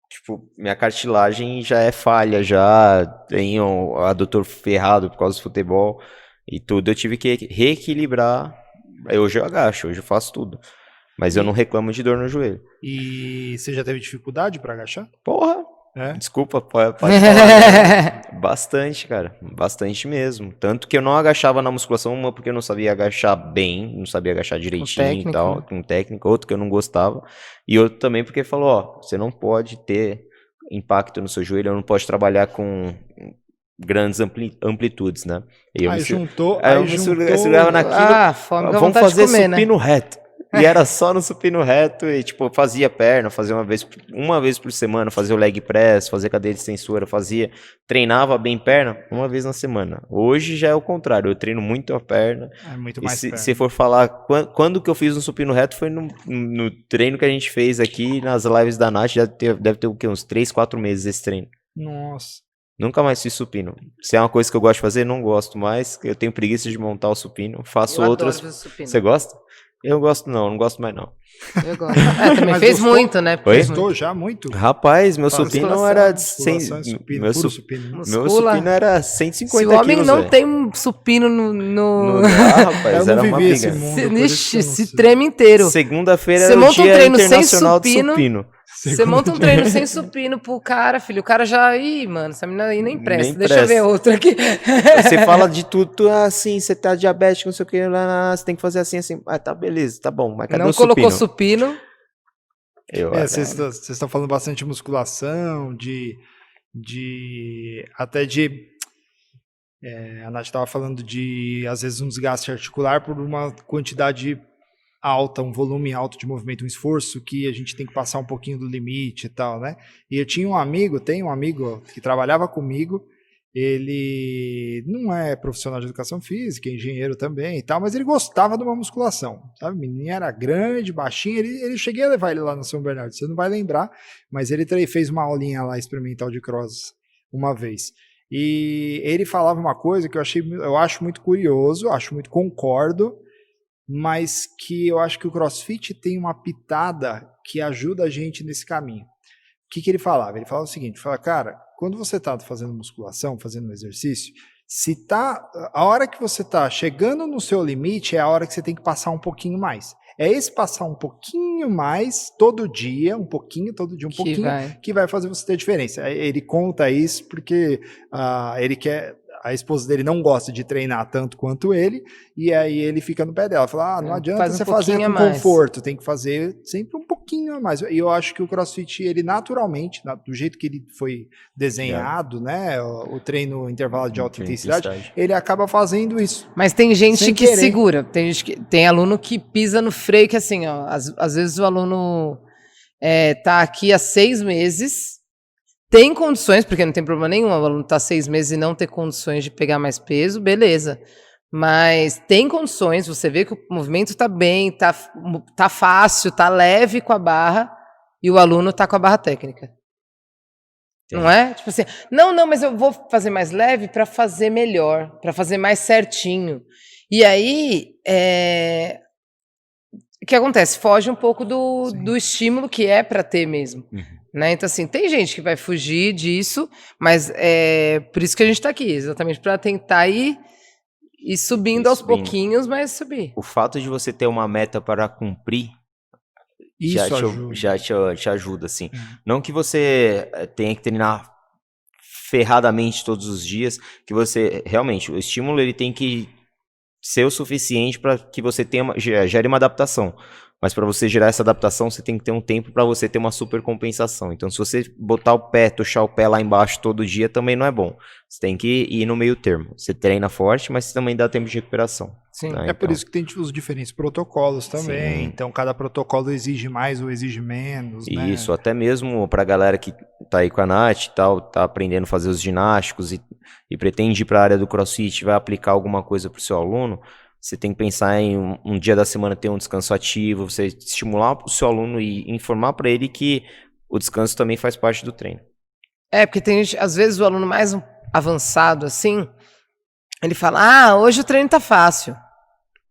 Tipo, minha cartilagem já é falha, já tenho adutor ferrado por causa do futebol e tudo. Eu tive que reequilibrar. Hoje eu agacho, hoje eu faço tudo. Mas eu não reclamo de dor no joelho. E você já teve dificuldade pra agachar? Porra! Desculpa, pode falar. Né? Bastante, cara. Bastante mesmo. Tanto que eu não agachava na musculação, uma porque eu não sabia agachar bem, não sabia agachar direitinho e tal, com técnica, outro que eu não gostava. E outro também porque falou, você não pode ter impacto no seu joelho, não pode trabalhar com grandes amplitudes, né? Aí juntou segurava naquilo, fome, vamos fazer comer, supino reto. E era só no supino reto e, tipo, fazia perna, fazia uma vez por semana, fazia o leg press, fazia cadeia de extensora, treinava bem perna uma vez na semana. Hoje já é o contrário, eu treino muito a perna. É muito E mais perna. se for falar, quando que eu fiz um supino reto foi no treino que a gente fez aqui nas lives da Nath, deve ter o quê? Uns 3, 4 meses esse treino. Nossa. Nunca mais fiz supino. Se é uma coisa que eu gosto de fazer, não gosto mais. Eu tenho preguiça de montar o supino. Faço Eu outras. adoro fazer supino. Você gosta? Eu gosto não gosto mais não. Eu gosto. Também Mas fez gostou? muito, né? Oi? Fez muito. Gostou já muito? Rapaz, meu Fala, supino musculação, era Musculação e supino, meu, puro su... supino. meu Muscula. supino era 150 Se o homem quilos, não velho. tem um supino Não dá, rapaz, Eu não era uma vivi esse briga. mundo. se, por isso que eu ixi, não se sei. treme inteiro. Segunda-feira Você era o monta um dia treino sem internacional do supino. supino. Você monta um treino sem supino pro cara, filho. O cara já. Ih, mano, essa menina aí nem presta. Nem Deixa eu ver presta. outro aqui. Você fala de tudo, assim, você tá diabético, não sei o que, você tem que fazer assim, assim. Ah, tá, beleza, tá bom, mas cadê Não o supino? colocou supino. Vocês estão falando bastante de musculação, a Nath estava falando de, às vezes, um desgaste articular por uma quantidade alta, um volume alto de movimento, um esforço que a gente tem que passar um pouquinho do limite e tal, né? E eu tenho um amigo que trabalhava comigo, ele não é profissional de educação física, é engenheiro também e tal, mas ele gostava de uma musculação, sabe? O menino era grande, baixinho, ele cheguei a levar ele lá no São Bernardo, você não vai lembrar, mas ele fez uma aulinha lá experimental de cross uma vez. E ele falava uma coisa que eu acho muito curioso, concordo, mas que eu acho que o CrossFit tem uma pitada que ajuda a gente nesse caminho. O que ele falava? Ele falava o seguinte, cara, quando você está fazendo musculação, fazendo um exercício, a hora que você está chegando no seu limite é a hora que você tem que passar um pouquinho mais. É esse passar um pouquinho mais todo dia, um pouquinho, que vai fazer você ter diferença. Ele conta isso porque ele quer... A esposa dele não gosta de treinar tanto quanto ele, e aí ele fica no pé dela. Fala, não adianta você fazer com conforto, tem que fazer sempre um pouquinho a mais. E eu acho que o CrossFit, ele naturalmente, do jeito que ele foi desenhado, né, o treino intervalo de alta intensidade, ele acaba fazendo isso. Mas tem gente que segura, tem aluno que pisa no freio, que assim, ó, às vezes o aluno tá aqui há 6 meses, tem condições, porque não tem problema nenhum, o aluno está 6 meses e não ter condições de pegar mais peso, beleza. Mas tem condições, você vê que o movimento está bem, tá fácil, tá leve com a barra, e o aluno está com a barra técnica. Tem. Não é? Tipo assim, não, mas eu vou fazer mais leve para fazer melhor, para fazer mais certinho. E aí, o que acontece? Foge um pouco do estímulo que é para ter mesmo. Né? Então, assim, tem gente que vai fugir disso, mas é por isso que a gente está aqui, exatamente para tentar ir subindo aos pouquinhos, mas subir. O fato de você ter uma meta para cumprir já te ajuda, assim. Não que você tenha que treinar ferradamente todos os dias, que você, realmente, o estímulo ele tem que ser o suficiente para que você gere uma adaptação. Mas para você gerar essa adaptação, você tem que ter um tempo para você ter uma super compensação. Então, se você botar tochar o pé lá embaixo todo dia, também não é bom. Você tem que ir no meio termo. Você treina forte, mas você também dá tempo de recuperação. Sim. Né? Por isso que tem os diferentes protocolos também. Sim. Então, cada protocolo exige mais ou exige menos. Isso, né? Até mesmo para a galera que tá aí com a Nath e tal, tá aprendendo a fazer os ginásticos e pretende ir para a área do CrossFit, vai aplicar alguma coisa para o seu aluno. Você tem que pensar em um dia da semana ter um descanso ativo, você estimular o seu aluno e informar para ele que o descanso também faz parte do treino. Porque tem gente, às vezes o aluno mais avançado assim, ele fala, hoje o treino tá fácil.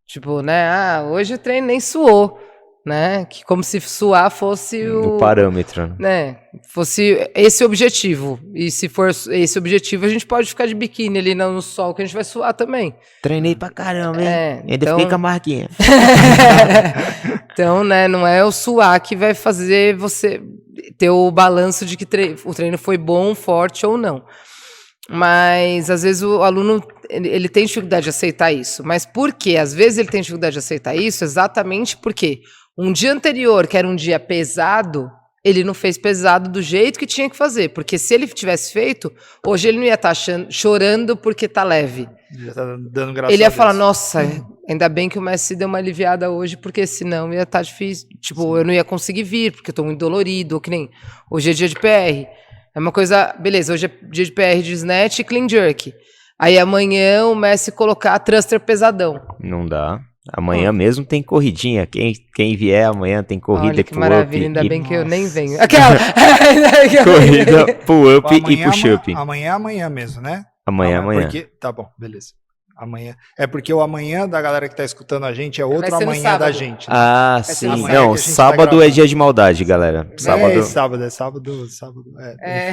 Tipo, né, hoje o treino nem suou, né, que como se suar fosse o parâmetro, né, fosse esse objetivo, e se for esse objetivo a gente pode ficar de biquíni ali no sol que a gente vai suar também. Treinei pra caramba, hein? Ainda fiquei com a marquinha. Então, né, não é o suar que vai fazer você ter o balanço de que o treino foi bom, forte ou não. Mas, às vezes, o aluno ele tem dificuldade de aceitar isso. Mas por quê? Às vezes ele tem dificuldade de aceitar isso exatamente porque um dia anterior, que era um dia pesado, ele não fez pesado do jeito que tinha que fazer. Porque se ele tivesse feito, hoje ele não ia estar chorando porque tá leve. Já tá dando graças ele ia a Deus. falar, nossa, ainda bem que o Messi deu uma aliviada hoje, porque senão ia estar difícil. Tipo, eu não ia conseguir vir, porque eu tô muito dolorido, ou que nem hoje é dia de PR. É uma coisa, beleza, hoje é dia de PR de snatch e clean jerk. Aí amanhã o Messi colocar thruster pesadão. Não dá. Amanhã mesmo tem corridinha. Quem vier amanhã tem corrida Olha que maravilha, ainda bem que eu nem Nossa. venho. Aquela! corrida, pull-up e push-up. Amanhã mesmo, né? Amanhã. Porque, tá bom, beleza. Amanhã. É porque o amanhã da galera que tá escutando a gente é outro ser no amanhã sábado. da gente. Né? Ah, ser sim. amanhã que Não, a gente tá sábado é gravando. dia de maldade, galera. Sábado. É sábado. É.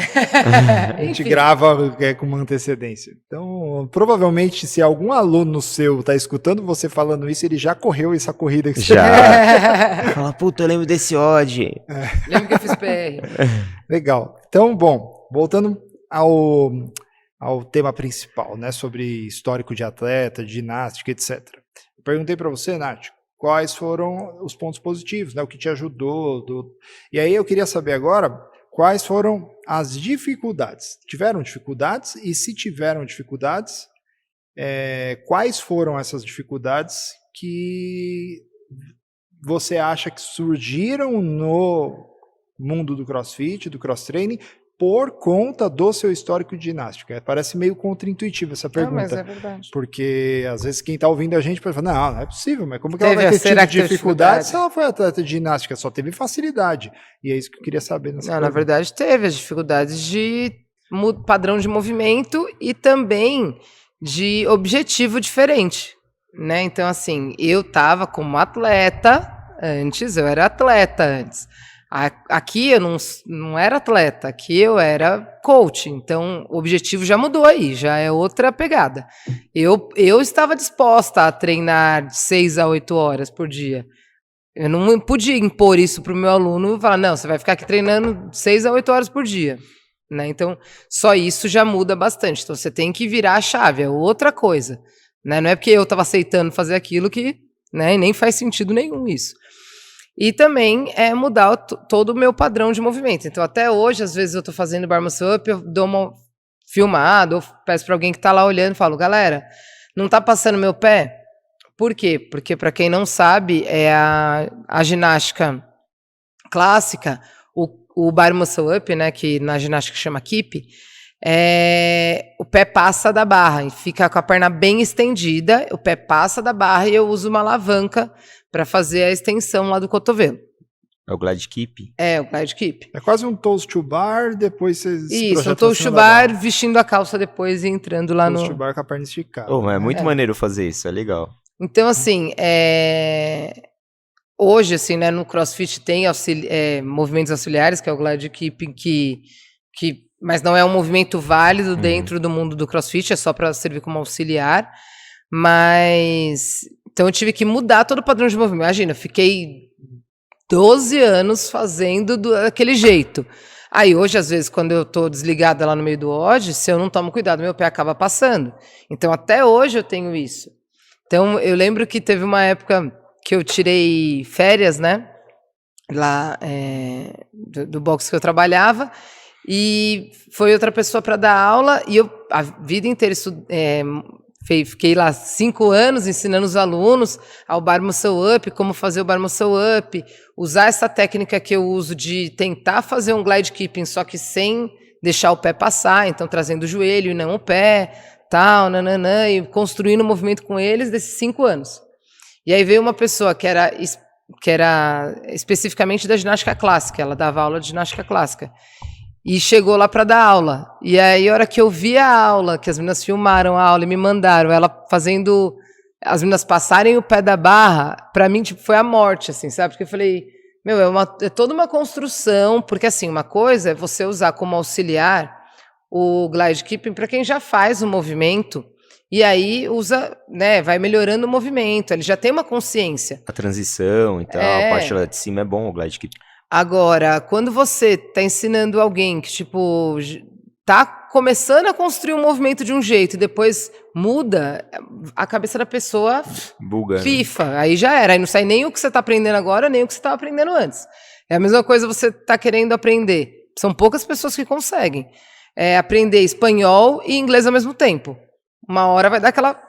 A gente Enfim. grava com uma antecedência. Então, provavelmente, se algum aluno seu tá escutando você falando isso, ele já correu essa corrida que você Já. Fala, puta, eu lembro desse odd. Lembra que eu fiz PR? Legal. Então, bom, voltando ao tema principal, né, sobre histórico de atleta, de ginástica, etc. Eu perguntei para você, Nath, quais foram os pontos positivos, né, o que te ajudou. E aí eu queria saber agora quais foram as dificuldades. Tiveram dificuldades? E se tiveram dificuldades, quais foram essas dificuldades que você acha que surgiram no mundo do CrossFit, do cross-training, por conta do seu histórico de ginástica? Parece meio contraintuitivo essa pergunta. Não, mas é verdade. Porque às vezes quem está ouvindo a gente pode falar, não é possível, mas como que ela Teve, vai ter será tido que teve dificuldade se dificuldade? ela foi atleta de ginástica? Só teve facilidade. E é isso que eu queria saber nessa Não, na pergunta. verdade teve as dificuldades de padrão de movimento e também de objetivo diferente, né? Então, assim, eu tava como atleta antes, eu era atleta antes. Aqui eu não era atleta, aqui eu era coach, então o objetivo já mudou aí, já é outra pegada. Eu estava disposta a treinar de 6 a 8 horas por dia. Eu não podia impor isso para o meu aluno e falar, não, você vai ficar aqui treinando 6 a 8 horas por dia. Né? Então, só isso já muda bastante. Então, você tem que virar a chave, é outra coisa. Né? Não é porque eu estava aceitando fazer aquilo que, né, nem faz sentido nenhum isso. E também é mudar todo o meu padrão de movimento. Então, até hoje, às vezes eu estou fazendo bar muscle up, eu dou uma filmada, ou peço para alguém que está lá olhando e falo, galera, não está passando meu pé? Por quê? Porque, para quem não sabe, a ginástica clássica, o bar muscle up, né, que na ginástica chama keep, o pé passa da barra e fica com a perna bem estendida, o pé passa da barra e eu uso uma alavanca para fazer a extensão lá do cotovelo. É o glide keep? É, o glide keep. É quase um toast to bar, depois você se Isso, projeta um toast to acima da bar, barra. vestindo a calça depois e entrando lá Toast to no... bar com a perna esticada. Oh, mas é muito maneiro fazer isso, é legal. Então, assim, hoje, assim, né, no CrossFit tem movimentos auxiliares, que é o glide keeping, mas não é um movimento válido dentro do mundo do CrossFit, é só para servir como auxiliar. Mas então eu tive que mudar todo o padrão de movimento. Imagina, eu fiquei 12 anos fazendo daquele jeito. Aí hoje, às vezes, quando eu tô desligada lá no meio do odd, se eu não tomo cuidado, meu pé acaba passando. Então, até hoje eu tenho isso. Então, eu lembro que teve uma época que eu tirei férias, né? Lá do box que eu trabalhava. E foi outra pessoa para dar aula. E eu, a vida inteira, fiquei lá 5 anos ensinando os alunos ao bar muscle up, como fazer o bar muscle up, usar essa técnica que eu uso de tentar fazer um glide keeping, só que sem deixar o pé passar, então trazendo o joelho e não o pé, tal, nananã, e construindo o movimento com eles desses 5 anos. E aí veio uma pessoa que era especificamente da ginástica clássica, ela dava aula de ginástica clássica. E chegou lá para dar aula. E aí, a hora que eu vi a aula, que as meninas filmaram a aula e me mandaram, ela fazendo as meninas passarem o pé da barra, para mim, tipo, foi a morte, assim, sabe? Porque eu falei, meu, é toda uma construção, porque, assim, uma coisa é você usar como auxiliar o glide keeping para quem já faz o movimento, e aí usa, né, vai melhorando o movimento, ele já tem uma consciência. A transição e tal, a parte lá de cima é bom, o glide keep. Agora, quando você está ensinando alguém que, tipo, tá começando a construir um movimento de um jeito e depois muda, a cabeça da pessoa buga, fifa. Né? Aí já era. Aí não sai nem o que você está aprendendo agora, nem o que você estava aprendendo antes. É a mesma coisa você está querendo aprender. São poucas pessoas que conseguem aprender espanhol e inglês ao mesmo tempo. Uma hora vai dar aquela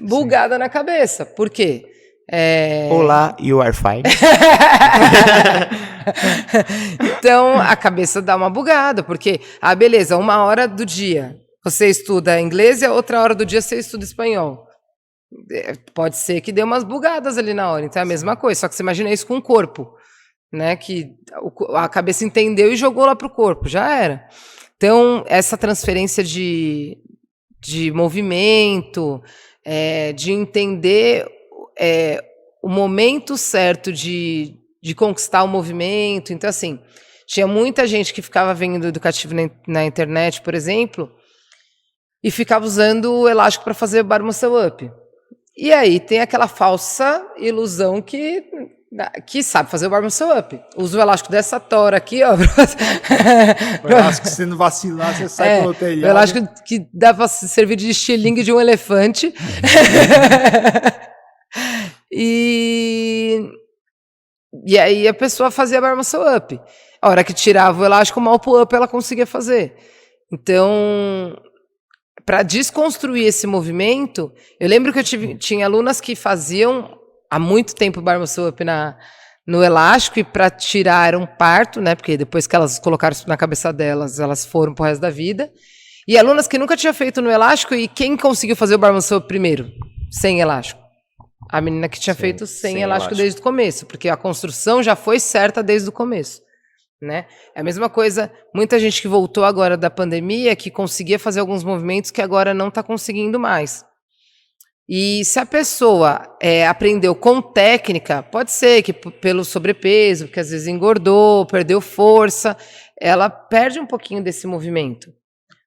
bugada na cabeça. Por quê? Olá, you are fine. Então, a cabeça dá uma bugada, porque, beleza, 1 hora do dia você estuda inglês e a outra hora do dia você estuda espanhol. Pode ser que dê umas bugadas ali na hora, então é a mesma coisa, só que você imagina isso com o corpo, né, que a cabeça entendeu e jogou lá pro corpo, já era. Então, essa transferência de movimento, de entender o momento certo de conquistar o movimento. Então, assim, tinha muita gente que ficava vendo educativo na internet, por exemplo, e ficava usando o elástico para fazer bar muscle up. E aí tem aquela falsa ilusão que sabe fazer o bar muscle up. Usa o elástico dessa tora aqui, ó. O elástico, se não vacilar, você sai pelo telhado. O elástico que dá para servir de estilingue de um elefante. E aí a pessoa fazia bar muscle up. A hora que tirava o elástico, mal pull-up ela conseguia fazer. Então, para desconstruir esse movimento, eu lembro que eu tinha alunas que faziam há muito tempo bar muscle up no elástico, e para tirar era um parto, né? Porque depois que elas colocaram isso na cabeça delas, elas foram pro resto da vida. E alunas que nunca tinham feito no elástico, e quem conseguiu fazer o bar muscle up primeiro? Sem elástico. A menina que tinha feito sem elástico desde o começo, porque a construção já foi certa desde o começo, né? É a mesma coisa, muita gente que voltou agora da pandemia, que conseguia fazer alguns movimentos que agora não está conseguindo mais. E se a pessoa aprendeu com técnica, pode ser que pelo sobrepeso, porque às vezes engordou, perdeu força, ela perde um pouquinho desse movimento.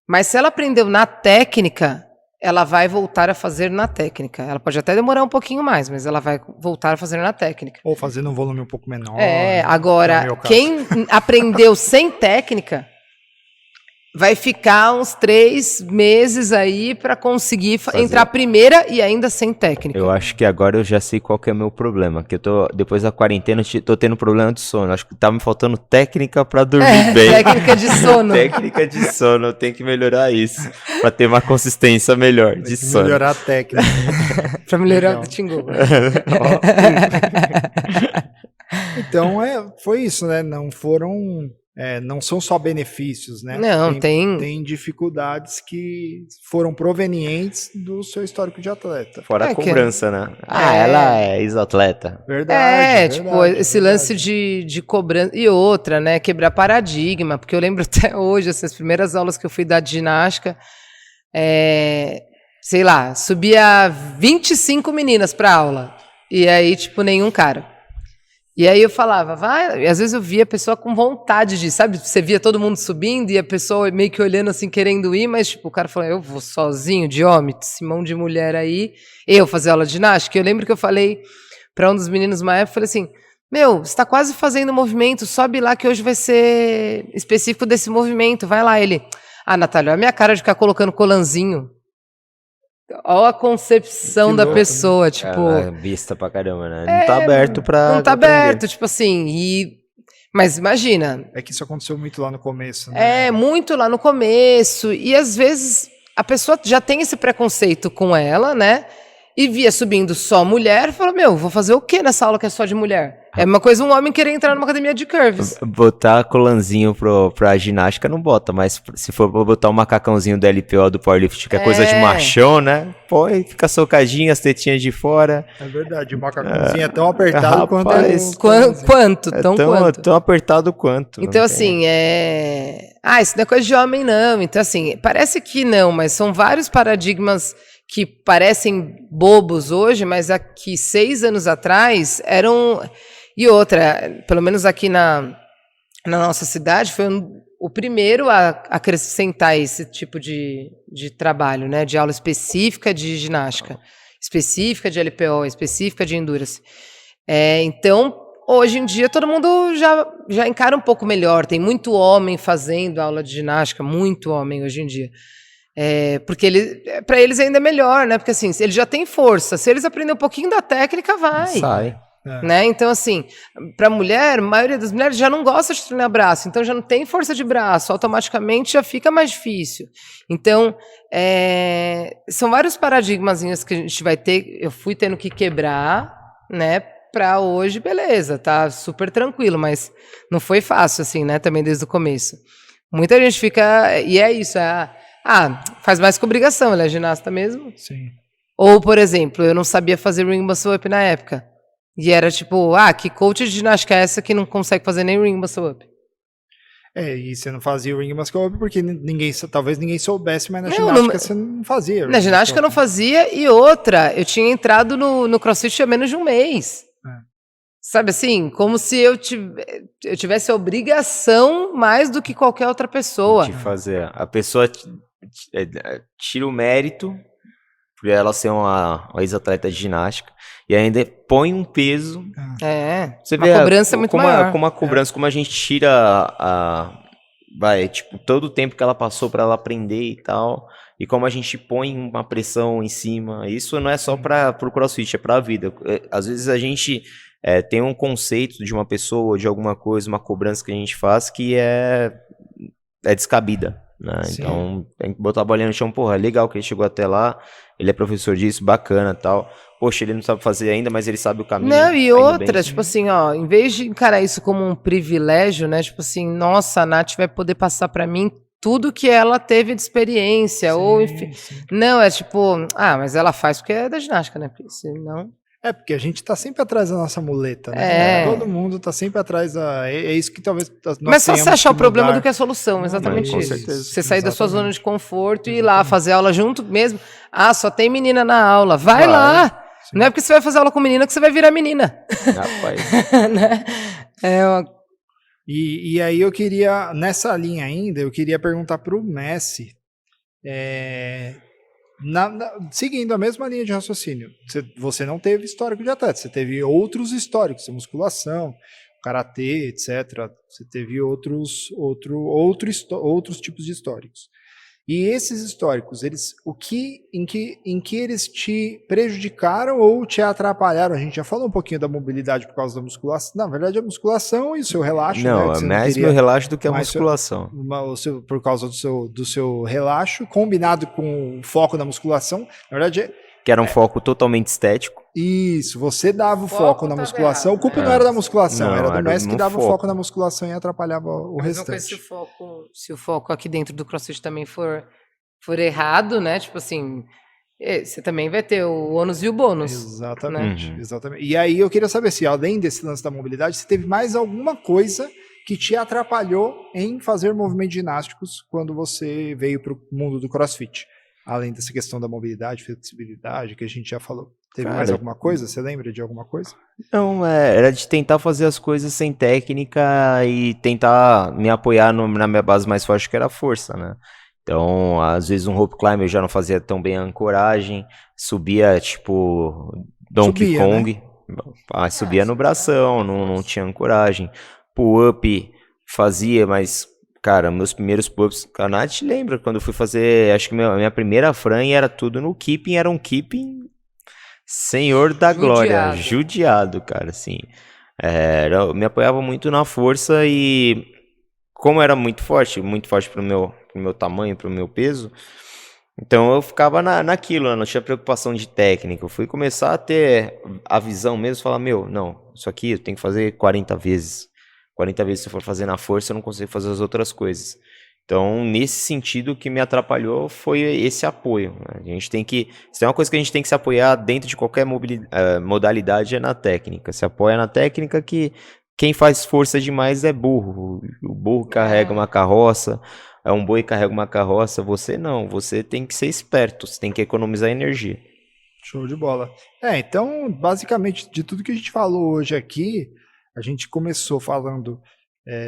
Mas se ela aprendeu na técnica, ela vai voltar a fazer na técnica. Ela pode até demorar um pouquinho mais, mas ela vai voltar a fazer na técnica. Ou fazendo um volume um pouco menor. Agora, quem aprendeu sem técnica vai ficar uns 3 meses aí para conseguir entrar primeira e ainda sem técnica. Eu acho que agora eu já sei qual que é o meu problema, que depois da quarentena, tô tendo problema de sono. Acho que tá me faltando técnica para dormir bem. Técnica de sono. Técnica de sono, eu tenho que melhorar isso, para ter uma consistência melhor de sono. Melhorar a técnica. Para melhorar o Tingo. Então, foi isso, né? Não são só benefícios, né? Não, tem dificuldades que foram provenientes do seu histórico de atleta. Fora a cobrança, né? Ela é ex-atleta. Verdade. Esse lance de cobrança. E outra, né? Quebrar paradigma, porque eu lembro até hoje, essas primeiras aulas que eu fui dar de ginástica, sei lá, subia 25 meninas pra aula. E aí, nenhum cara. E aí eu falava, vai, e às vezes eu via a pessoa com vontade de, sabe, você via todo mundo subindo e a pessoa meio que olhando assim, querendo ir, mas o cara falou, eu vou sozinho, de homem, Simão de mulher aí, eu fazer aula de ginástica. Eu lembro que eu falei para um dos meninos uma época, falei assim, você tá quase fazendo movimento, sobe lá que hoje vai ser específico desse movimento, vai lá. Ele, Natália, olha a minha cara de ficar colocando colanzinho. Olha a concepção da pessoa, Ela é vista pra caramba, né? Não tá aberto pra... Não tá aberto, mas imagina... É que isso aconteceu muito lá no começo, né? Muito lá no começo, e às vezes a pessoa já tem esse preconceito com ela, né? E via subindo só mulher, e falou, vou fazer o quê nessa aula que é só de mulher? É uma coisa um homem querer entrar numa academia de curves. Botar colanzinho pra ginástica não bota, mas se for botar um macacãozinho do LPO do powerlift, que é coisa de machão, né? Põe, fica socadinho, as tetinhas de fora. É verdade, o macacãozinho é tão apertado Tão apertado quanto. Então, assim, isso não é coisa de homem, não. Então, assim, parece que não, mas são vários paradigmas que parecem bobos hoje, mas aqui 6 anos atrás eram... E outra, pelo menos aqui na nossa cidade, foi o primeiro a acrescentar esse tipo de trabalho, né? De aula específica de ginástica, específica de LPO, específica de endurance. Então, hoje em dia, todo mundo já encara um pouco melhor. Tem muito homem fazendo aula de ginástica, muito homem hoje em dia. Porque para eles ainda é melhor, né? Porque assim, eles já têm força. Se eles aprenderem um pouquinho da técnica, vai. Sai. Né? Então, assim, para mulher, a maioria das mulheres já não gosta de treinar braço, então já não tem força de braço, automaticamente já fica mais difícil. Então, são vários paradigmazinhos que a gente vai ter, eu fui tendo que quebrar, né, para hoje, beleza, tá super tranquilo, mas não foi fácil, assim, né, também desde o começo. Muita gente fica, e é isso, faz mais que obrigação, ela é ginasta mesmo. Sim. Ou, por exemplo, eu não sabia fazer ring muscle up na época. E era tipo, que coach de ginástica é essa que não consegue fazer nem ring muscle up? E você não fazia o ring muscle up porque talvez ninguém soubesse, mas na ginástica você não fazia. Na ginástica eu não fazia, e outra, eu tinha entrado no CrossFit há menos de um mês. Sabe assim, como se eu tivesse a obrigação mais do que qualquer outra pessoa. De fazer. A pessoa tira o mérito por ela ser uma ex-atleta de ginástica e ainda põe um peso. Você vê a cobrança é muito maior. Como a cobrança, como a gente tira todo o tempo que ela passou para ela aprender e tal, e como a gente põe uma pressão em cima. Isso não é só para o CrossFit, é para a vida. Às vezes a gente tem um conceito de uma pessoa, de alguma coisa, uma cobrança que a gente faz que é descabida. Né? Então, tem que botar a bolinha no chão, porra, é legal que ele chegou até lá, ele é professor disso, bacana, tal. Poxa, ele não sabe fazer ainda, mas ele sabe o caminho. Não, e outra, tipo assim, em vez de encarar isso como um privilégio, né, tipo assim, nossa, a Nath vai poder passar pra mim tudo que ela teve de experiência, ou enfim. Não, é tipo, mas ela faz porque é da ginástica, né, porque senão... Porque a gente tá sempre atrás da nossa muleta, né? Todo mundo tá sempre atrás é isso que talvez nós Mas só você achar o problema do que a solução, exatamente isso. Com certeza. Você sair da sua zona de conforto e ir lá fazer aula junto mesmo. Só tem menina na aula. Vai lá! Sim. Não é porque você vai fazer aula com menina que você vai virar menina. Rapaz. Né? E aí eu queria, nessa linha ainda, eu queria perguntar pro Messi, seguindo a mesma linha de raciocínio, você não teve histórico de atleta, você teve outros históricos, musculação, karatê, etc. Você teve outros tipos de históricos. E esses históricos, em que eles te prejudicaram ou te atrapalharam? A gente já falou um pouquinho da mobilidade por causa da musculação. Na verdade, a musculação e o seu relaxo. Não, é mais meu relaxo do que a musculação. Por causa do seu relaxo, combinado com o foco da musculação. Na verdade, que era um foco totalmente estético. Isso, você dava o foco na musculação. O culpa não era da musculação, era do Messi que dava o foco na musculação e atrapalhava o restante. Se o foco aqui dentro do CrossFit também for errado, né? Tipo assim, você também vai ter o ônus e o bônus. Exatamente, né? Exatamente. E aí eu queria saber se, além desse lance da mobilidade, se teve mais alguma coisa que te atrapalhou em fazer movimentos ginásticos quando você veio para o mundo do CrossFit. Além dessa questão da mobilidade, flexibilidade, que a gente já falou. Teve mais alguma coisa? Você lembra de alguma coisa? Não, era de tentar fazer as coisas sem técnica e tentar me apoiar na minha base mais forte, que era a força, né? Então, às vezes um rope climb eu já não fazia tão bem a ancoragem, subia tipo Donkey Kong, né? Subia no bração, não tinha ancoragem. Pull-up fazia, mas... Cara, meus primeiros pull-ups, a Nath lembra quando eu fui fazer, acho que minha primeira Fran era tudo no keeping, era um keeping senhor da glória, judiado, cara, assim. Eu me apoiava muito na força e como era muito forte pro meu tamanho, pro meu peso, então eu ficava naquilo, né? Não tinha preocupação de técnica. Eu fui começar a ter a visão mesmo, falar, não, isso aqui eu tenho que fazer 40 vezes. 40 vezes se eu for fazer na força, eu não consigo fazer as outras coisas. Então, nesse sentido, o que me atrapalhou foi esse apoio. Né? A gente tem que... Se tem uma coisa que a gente tem que se apoiar dentro de qualquer modalidade, é na técnica. Se apoia na técnica que quem faz força demais é burro. O burro carrega uma carroça, um boi carrega uma carroça. Você não, você tem que ser esperto, você tem que economizar energia. Show de bola. Então, basicamente, de tudo que a gente falou hoje aqui, a gente começou falando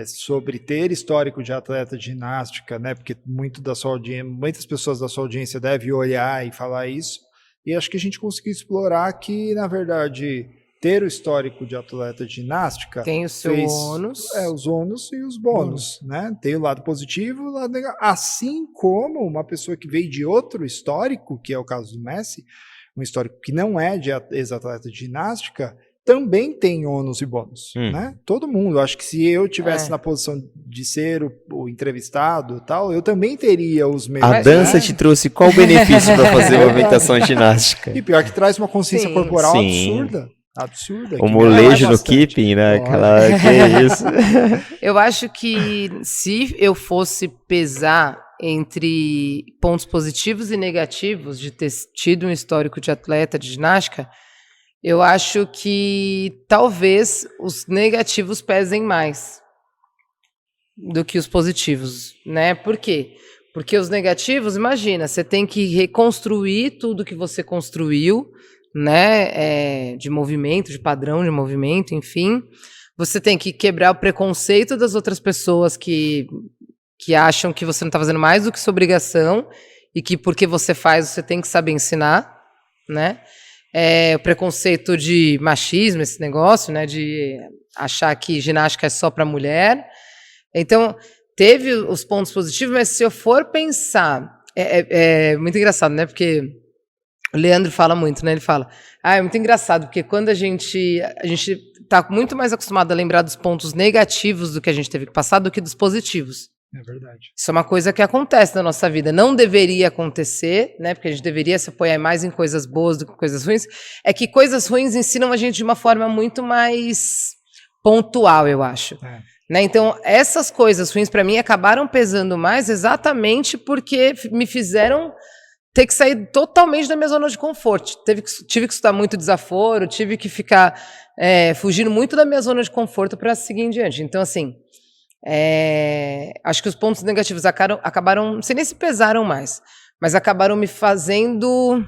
sobre ter histórico de atleta de ginástica, né? Porque muitas pessoas da sua audiência devem olhar e falar isso. E acho que a gente conseguiu explorar que, na verdade, ter o histórico de atleta de ginástica tem o seu ônus. Os ônus e os bônus, né? Tem o lado positivo e o lado negativo. Assim como uma pessoa que veio de outro histórico, que é o caso do Messi, um histórico que não é de ex-atleta de ginástica, também tem ônus e bônus, né? Todo mundo. Acho que se eu tivesse na posição de ser o entrevistado, tal, eu também teria os meus. A dança te trouxe qual benefício para fazer movimentação ginástica? E pior que traz uma consciência corporal Sim. absurda. O molejo no keeping, né? Que é isso. Eu acho que se eu fosse pesar entre pontos positivos e negativos de ter tido um histórico de atleta de ginástica, eu acho que talvez os negativos pesem mais do que os positivos, né? Por quê? Porque os negativos, imagina, você tem que reconstruir tudo que você construiu, né? De movimento, de padrão de movimento, enfim. Você tem que quebrar o preconceito das outras pessoas que acham que você não está fazendo mais do que sua obrigação e que porque você faz, você tem que saber ensinar, né? O preconceito de machismo, esse negócio, né, de achar que ginástica é só para mulher. Então, teve os pontos positivos, mas se eu for pensar, é muito engraçado, né, porque o Leandro fala muito, né, ele fala, é muito engraçado, porque quando a gente está muito mais acostumado a lembrar dos pontos negativos do que a gente teve que passar do que dos positivos. É verdade. Isso é uma coisa que acontece na nossa vida. Não deveria acontecer, né? Porque a gente deveria se apoiar mais em coisas boas do que coisas ruins. É que coisas ruins ensinam a gente de uma forma muito mais pontual, eu acho. Né? Então, essas coisas ruins, para mim, acabaram pesando mais exatamente porque me fizeram ter que sair totalmente da minha zona de conforto. Tive que estudar muito desaforo, tive que ficar fugindo muito da minha zona de conforto para seguir em diante. Então, assim... acho que os pontos negativos acabaram, não sei nem se pesaram mais, mas acabaram me fazendo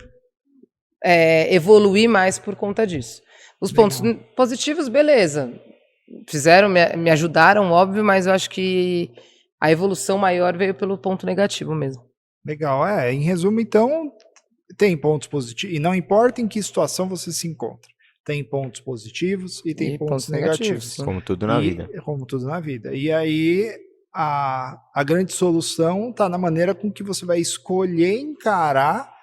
evoluir mais por conta disso. Os pontos positivos, beleza, me ajudaram, óbvio, mas eu acho que a evolução maior veio pelo ponto negativo mesmo. Legal, em resumo, então, tem pontos positivos, e não importa em que situação você se encontra. Tem pontos positivos e tem pontos negativos. Como tudo na vida. Como tudo na vida. E aí, a grande solução está na maneira com que você vai escolher encarar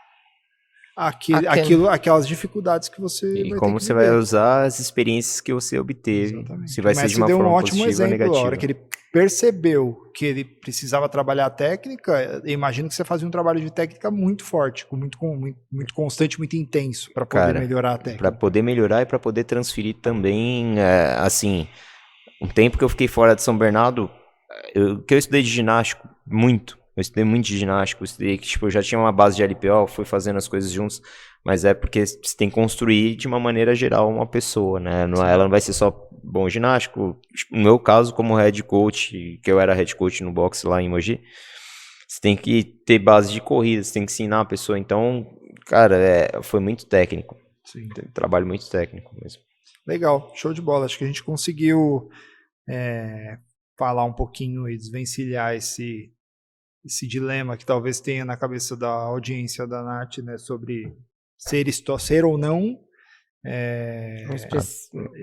aquelas dificuldades que você vai ter. E como você vai usar as experiências que você obteve. Exatamente. Se vai ser de uma forma positiva ou negativa. A hora que ele percebeu que ele precisava trabalhar a técnica, eu imagino que você fazia um trabalho de técnica muito forte, muito constante, muito intenso, para poder melhorar a técnica. Para poder melhorar e para poder transferir também, assim, um tempo que eu fiquei fora de São Bernardo, que eu estudei de ginástico, muito. Eu estudei muito de ginástico, eu já tinha uma base de LPO, fui fazendo as coisas juntos, mas é porque você tem que construir de uma maneira geral uma pessoa, né? Ela não vai ser só bom ginástico. No meu caso, como head coach, que eu era head coach no boxe lá em Mogi, você tem que ter base de corrida, você tem que ensinar a pessoa. Então, cara, foi muito técnico. Sim. Trabalho muito técnico mesmo. Legal, show de bola. Acho que a gente conseguiu falar um pouquinho e desvencilhar esse dilema que talvez tenha na cabeça da audiência da Nath, né, sobre ser ou não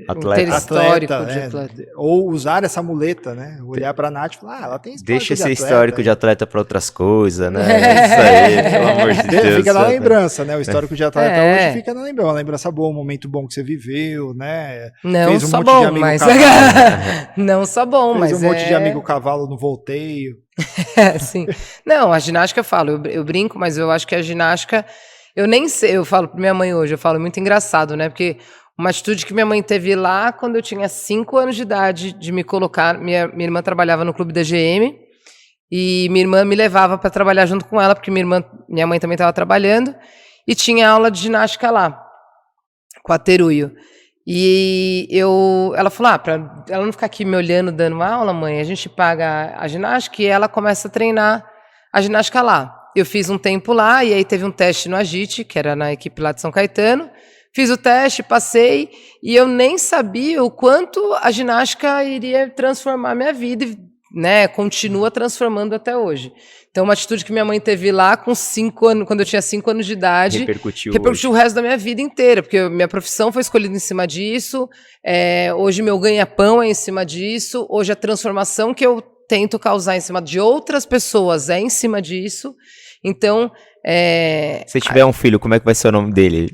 atleta, de atleta. Ou usar essa muleta, né? Olhar pra Nath e falar, ela tem histórico Deixa de esse atleta, histórico de atleta pra outras coisas, né? Isso aí, pelo amor de Deus. Fica na lembrança, né? O histórico de atleta hoje fica na lembrança. Uma lembrança boa, um momento bom que você viveu, né? Não Fez só monte bom, de amigo mas... Não só bom, mas Fez um monte de amigo cavalo no volteio. Sim. Não, a ginástica eu falo, eu brinco, mas eu acho que a ginástica... Eu nem sei, eu falo pra minha mãe hoje, eu falo muito engraçado, né? Porque uma atitude que minha mãe teve lá quando eu tinha 5 anos de idade, de me colocar... Minha irmã trabalhava no clube da GM e minha irmã me levava para trabalhar junto com ela, porque minha mãe também estava trabalhando e tinha aula de ginástica lá, com a Teruio. E ela falou, para ela não ficar aqui me olhando, dando aula, mãe, a gente paga a ginástica e ela começa a treinar a ginástica lá. Eu fiz um tempo lá e aí teve um teste no Agite, que era na equipe lá de São Caetano. Fiz o teste, passei e eu nem sabia o quanto a ginástica iria transformar minha vida, né? Continua transformando até hoje. Então, uma atitude que minha mãe teve lá com 5 anos, quando eu tinha 5 anos de idade, repercutiu o resto da minha vida inteira, porque minha profissão foi escolhida em cima disso, hoje meu ganha-pão é em cima disso, hoje a transformação que eu tento causar em cima de outras pessoas em cima disso. Então, Se tiver um filho, como é que vai ser o nome dele?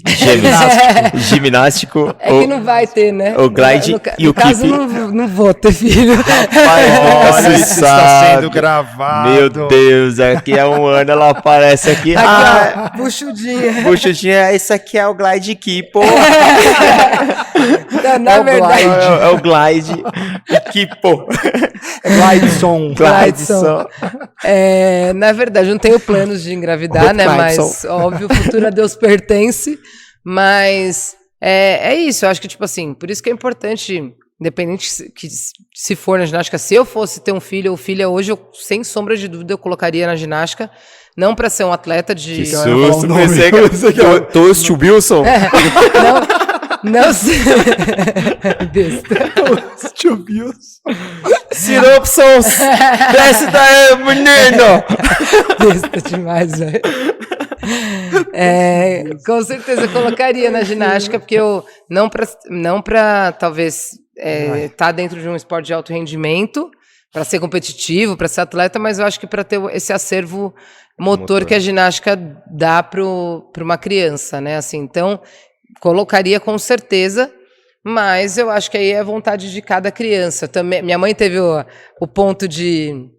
Gimnástico. É que não vai ter, né? O glide e o keep. No caso, não vou ter filho. Olha, isso está sendo gravado. Meu Deus, daqui a um ano ela aparece aqui. Aqui, ó, buchudinha. Buchudinha, esse aqui é o glide keep. Na verdade. É o glide keep. Glideson. Na verdade, eu não tenho planos de engravidar, né? Mas, óbvio, o futuro a Deus pertence. Mas é isso, eu acho que, tipo assim, por isso que é importante, independente que se for na ginástica, se eu fosse ter um filho ou filha hoje, eu, sem sombra de dúvida, eu colocaria na ginástica, não para ser um atleta de... Que susto, pensei que Toast Wilson. Não sei. Besta. Toast Wilson. Siropsons, desce daí, menino. Besta demais, velho. Com certeza eu colocaria na ginástica, porque eu não para talvez estar dentro de um esporte de alto rendimento, para ser competitivo, para ser atleta, mas eu acho que para ter esse acervo motor que a ginástica dá para uma criança, né? Assim, então, colocaria com certeza, mas eu acho que aí é a vontade de cada criança. Também, minha mãe teve o ponto de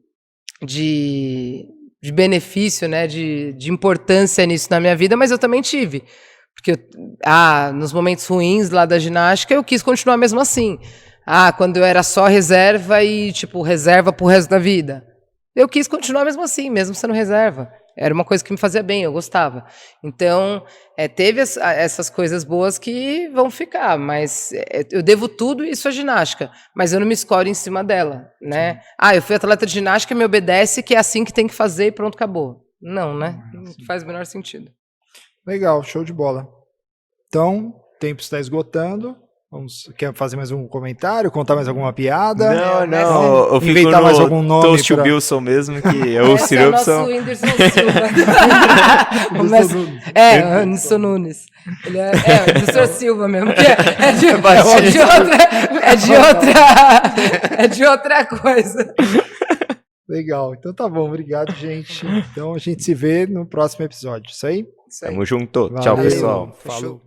benefício, né, de importância nisso na minha vida, mas eu também tive. Porque nos momentos ruins lá da ginástica, eu quis continuar mesmo assim. Quando eu era só reserva e, tipo, reserva pro resto da vida. Eu quis continuar mesmo assim, mesmo sendo reserva. Era uma coisa que me fazia bem, eu gostava. Então, teve essas coisas boas que vão ficar, mas eu devo tudo isso à ginástica, mas eu não me escolho em cima dela, né? Eu fui atleta de ginástica, me obedece, que é assim que tem que fazer e pronto, acabou. Não, né? Não faz o menor sentido. Legal, show de bola. Então, o tempo está esgotando. Quer fazer mais um comentário? Contar mais alguma piada? Não. Eu inventar mais algum nome. Toast Wilson mesmo, que é o Siropson. É o nosso Whindersson Silva. Whindersson Nunes. Ele é o Whindersson Silva mesmo. Que é de outra coisa. Legal. Então tá bom. Obrigado, gente. Então a gente se vê no próximo episódio. Isso aí? Tamo junto. Valeu. Tchau, pessoal. Falou.